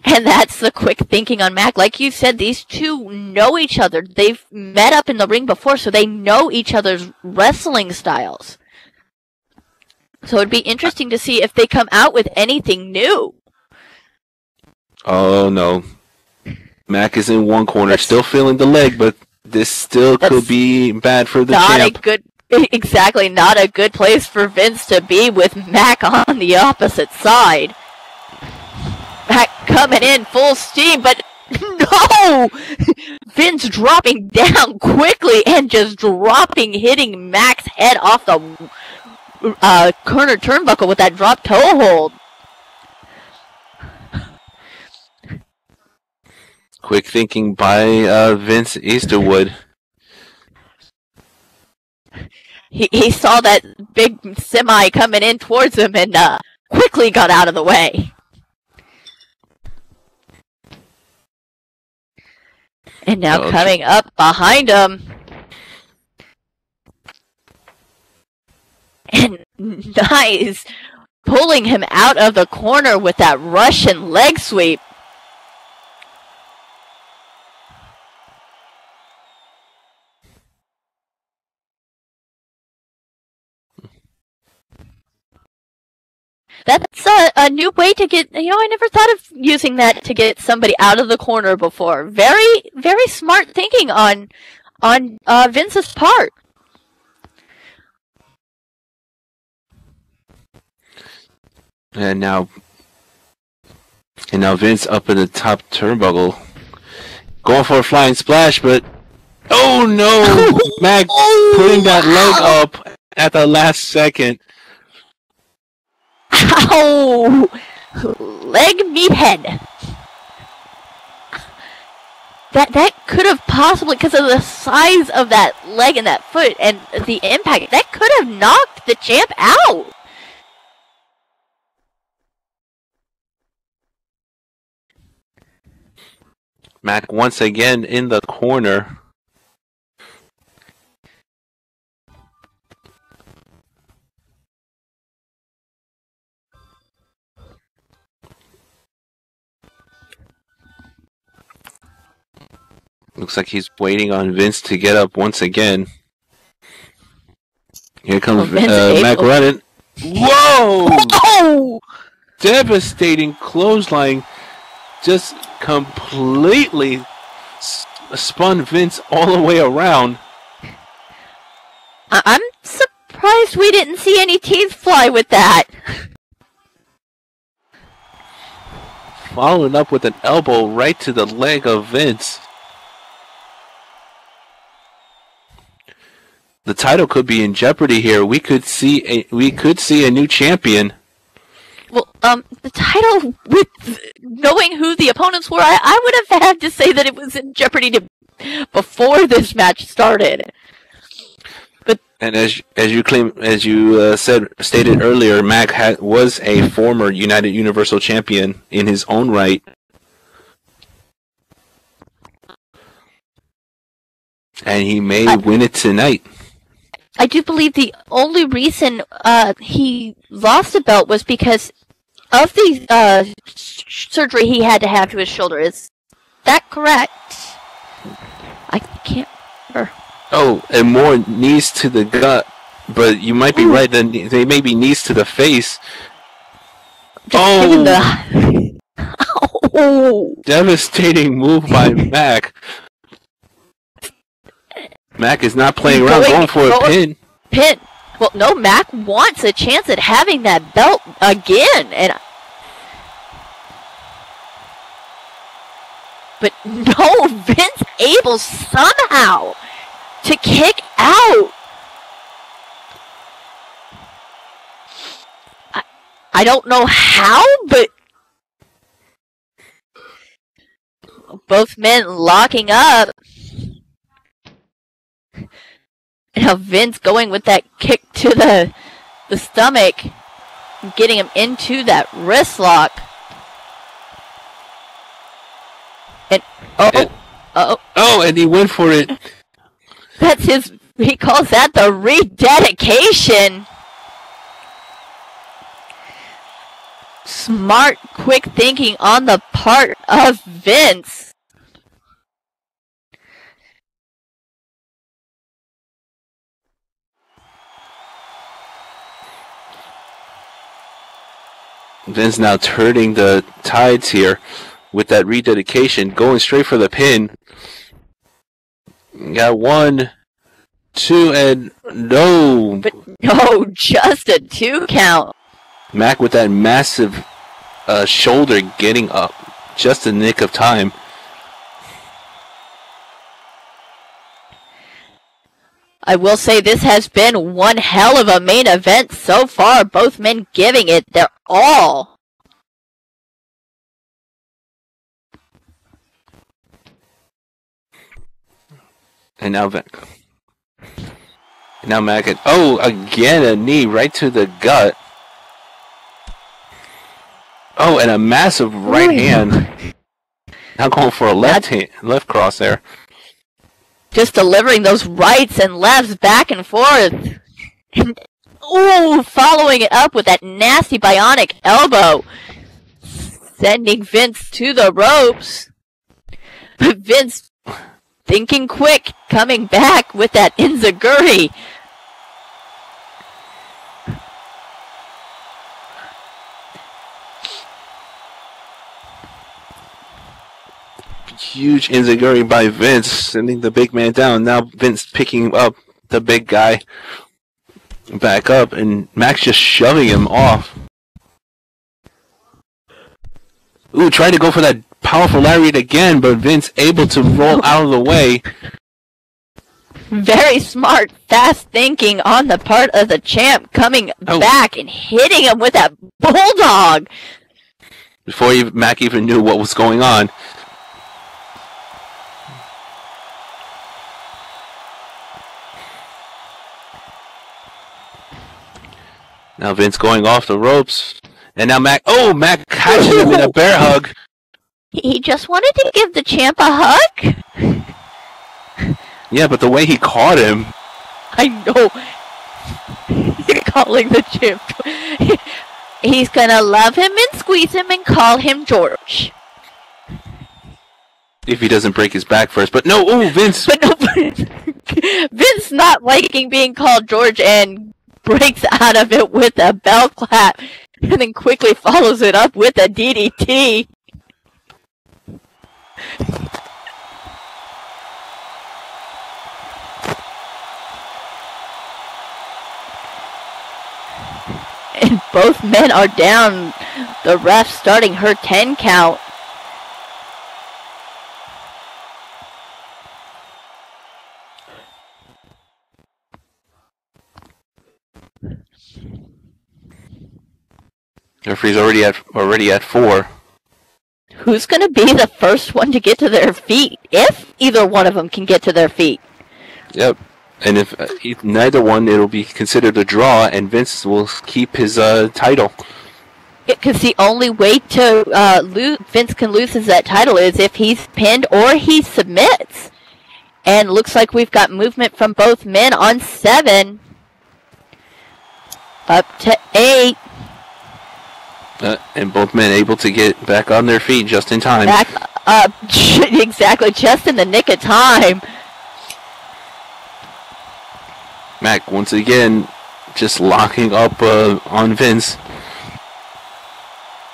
And that's the quick thinking on Mac. Like you said, these two know each other. They've met up in the ring before, so they know each other's wrestling styles. So it'd be interesting to see if they come out with anything new. Oh, no. Mac is in one corner, still feeling the leg, but this still could be bad for the champ. Exactly, not a good place for Vince to be with Mac on the opposite side. Mac coming in full steam, but no! Vince dropping down quickly and just hitting Mac's head off the corner turnbuckle with that drop toe hold. Quick thinking by Vince Easterwood. He saw that big semi coming in towards him and quickly got out of the way. And now coming up behind him. And nice. Pulling him out of the corner with that Russian leg sweep. That's a new way to get, I never thought of using that to get somebody out of the corner before. Very, very smart thinking on Vince's part. And now Vince up in the top turnbuckle. Going for a flying splash, but oh no! Mac putting that leg up at the last second. Ow! Leg meathead. That could have possibly, because of the size of that leg and that foot and the impact, that could have knocked the champ out. Mac once again in the corner. Looks like he's waiting on Vince to get up once again. Here comes Mac running. Whoa! Oh! Devastating clothesline. Just completely spun Vince all the way around. I'm surprised we didn't see any teeth fly with that. Following up with an elbow right to the leg of Vince. The title could be in jeopardy here. We could see a new champion. Well, the title, with knowing who the opponents were, I would have had to say that it was in jeopardy before this match started. But and as you stated earlier, Mac was a former United Universal Champion in his own right, and he may win it tonight. I do believe the only reason he lost the belt was because of the surgery he had to have to his shoulder. Is that correct? I can't remember. Oh, and more knees to the gut, but you might be right. Then they may be knees to the face. Oh! Devastating move by Mac. Mac is not playing around, going for a pin. Pin. Well, no, Mac wants a chance at having that belt again, but no, Vince able somehow to kick out. I don't know how, but both men locking up. Now Vince going with that kick to the stomach, getting him into that wrist lock. And and he went for it. That's he calls that the rededication. Smart, quick thinking on the part of Vince. Vince now turning the tides here with that rededication, going straight for the pin. Got 1, 2, and no. But no, just a 2 count. Mac with that massive shoulder getting up just a nick of time. I will say this has been one hell of a main event so far. Both men giving it their all. And now Mac, again a knee right to the gut. Oh, and a massive right hand. Now going for a left cross there. Just delivering those rights and lefts back and forth. Ooh, following it up with that nasty bionic elbow. Sending Vince to the ropes. But Vince thinking quick, coming back with that enziguri. Huge enziguri by Vince, sending the big man down. Now Vince picking up the big guy back up, and Max just shoving him off. Ooh, tried to go for that powerful lariat again, but Vince able to roll out of the way. Very smart, fast thinking on the part of the champ, coming back and hitting him with that bulldog. Before Mac even knew what was going on. Now Vince going off the ropes. And now Mac catches him in a bear hug. He just wanted to give the champ a hug? Yeah, but the way he caught him. I know. Calling the champ. He's gonna love him and squeeze him and call him George. If he doesn't break his back first. But no, Vince. But no, Vince not liking being called George and breaks out of it with a bell clap and then quickly follows it up with a DDT. And both men are down. The ref starting her 10 count. Referee's already at 4. Who's going to be the first one to get to their feet? If either one of them can get to their feet. Yep. And if neither one, it'll be considered a draw, and Vince will keep his title. Because the only way to Vince can lose that title is if he's pinned or he submits. And looks like we've got movement from both men on 7. Up to 8. And both men able to get back on their feet just in time. Back up, exactly, just in the nick of time. Mac, once again, just locking up on Vince.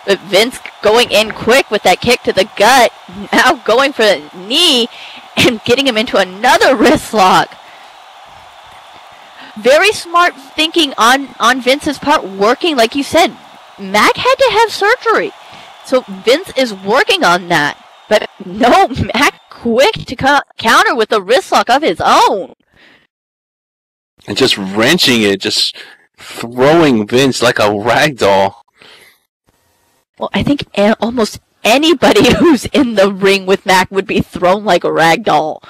But Vince going in quick with that kick to the gut. Now going for the knee and getting him into another wrist lock. very smart thinking on Vince's part, working, like you said, Mac had to have surgery. So Vince is working on that. But no, Mac quick to counter with a wrist lock of his own. And just wrenching it, just throwing Vince like a rag doll. Well, I think almost anybody who's in the ring with Mac would be thrown like a rag doll.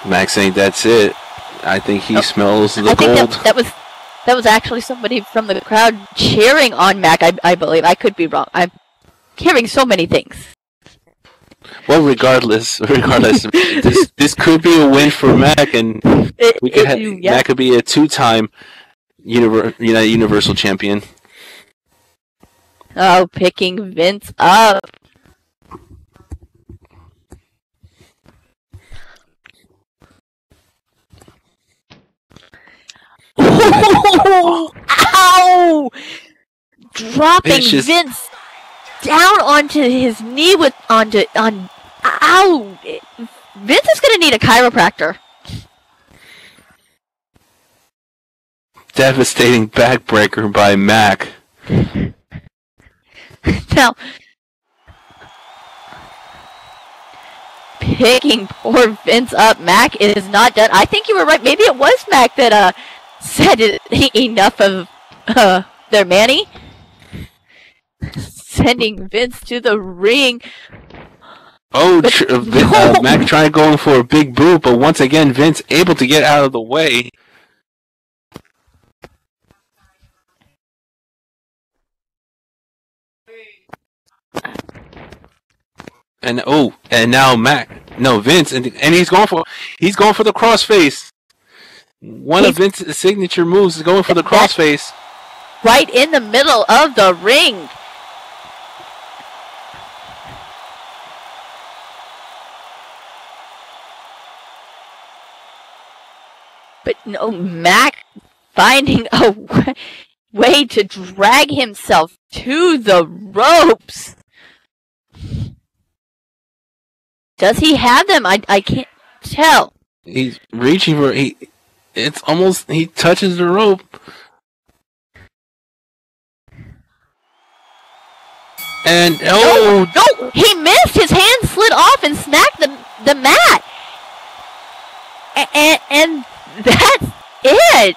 Mac saying that's it. I think he smells the I gold. think that was actually somebody from the crowd cheering on Mac, I believe. I could be wrong. I'm hearing so many things. Well, regardless, this could be a win for Mac, and Mac could be a two-time United Universal Champion. Oh, picking Vince up. Ow! Dropping Vicious. Vince down onto his knee ow! Vince is gonna need a chiropractor. Devastating backbreaker by Mac. Now, picking poor Vince up. Mac is not done. I think you were right. Maybe it was Mac that said enough of their Manny. Sending Vince to the ring. Oh, Mac trying going for a big boot, but once again, Vince able to get out of the way. And now Vince, and he's going for the crossface. One of Vince's signature moves is going for the crossface. Right in the middle of the ring. But no, Mac finding a way to drag himself to the ropes. Does he have them? I can't tell. He's reaching for he touches the rope. And no, he missed. His hand slid off and smacked the mat. And that's it.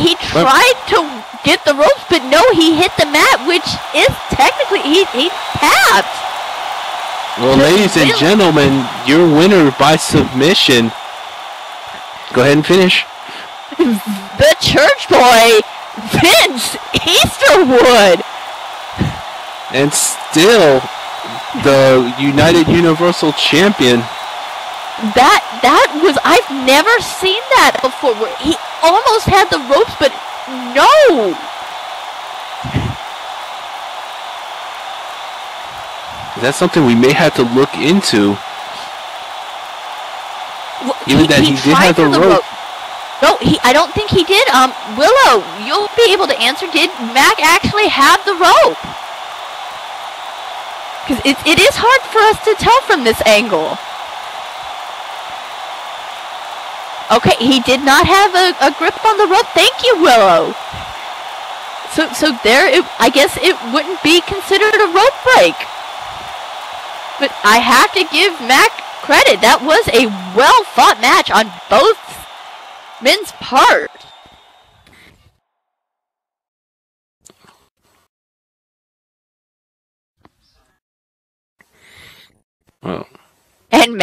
he tried to get the ropes, but no, he hit the mat, which is technically he tapped. Well, ladies and gentlemen, your winner by submission. Go ahead and finish. The church boy, Vince Easterwood. And still the United Universal Champion. That was, I've never seen that before, where he almost had the ropes, but no. That's something we may have to look into. Well, Even that he did have the rope. No, I don't think he did. Willow, you'll be able to answer. Did Mac actually have the rope? Because it is hard for us to tell from this angle. Okay, he did not have a grip on the rope. Thank you, Willow. So there, I guess it wouldn't be considered a rope break. But I have to give Mac credit. That was a well-fought match on both men's part. Oh. And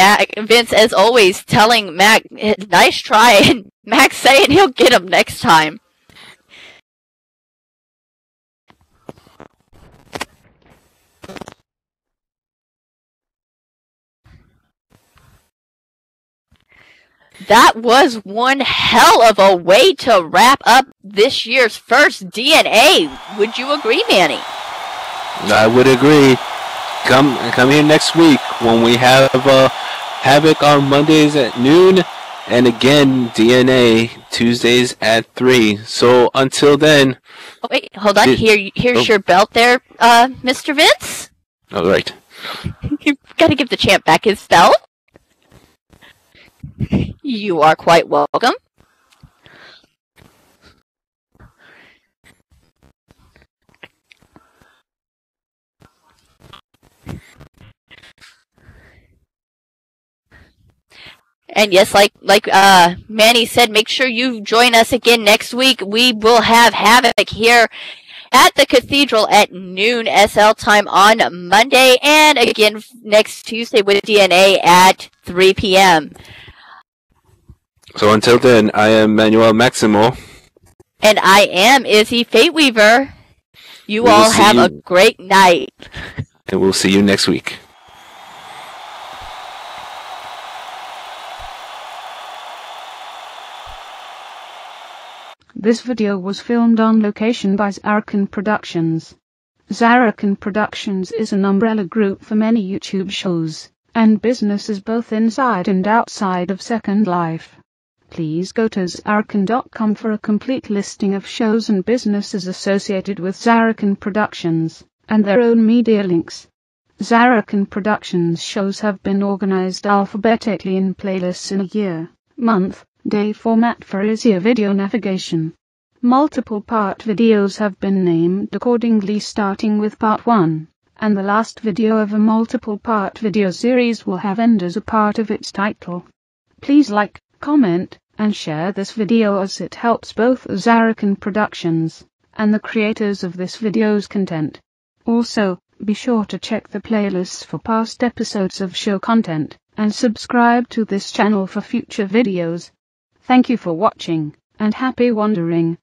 Vince, as always, telling Mac, nice try, and Mac saying he'll get him next time. That was one hell of a way to wrap up this year's first DNA. Would you agree, Manny? I would agree. Come here next week when we have Havoc on Mondays at noon, and again DNA Tuesdays at 3. So until then. Oh, wait, hold on. Here's your belt there, Mr. Vince. All right. You've got to give the champ back his belt. You are quite welcome. And yes, like Manny said, make sure you join us again next week. We will have Havoc here at the Cathedral at noon SL time on Monday, and again next Tuesday with DNA at 3 p.m. So until then, I am Manuel Maximo. And I am Izzy Fateweaver. You We will all see have you- a great night. And we'll see you next week. This video was filmed on location by Zarrakan Productions. Zarrakan Productions is an umbrella group for many YouTube shows and businesses both inside and outside of Second Life. Please go to Zarrakan.com for a complete listing of shows and businesses associated with Zarrakan Productions and their own media links. Zarrakan Productions shows have been organized alphabetically in playlists in a year, month, day format for easier video navigation. Multiple part videos have been named accordingly, starting with part 1, and the last video of a multiple part video series will have end as a part of its title. Please like, comment, and share this video as it helps both Zarrakan Productions and the creators of this video's content. Also, be sure to check the playlists for past episodes of show content and subscribe to this channel for future videos. Thank you for watching, and happy wandering.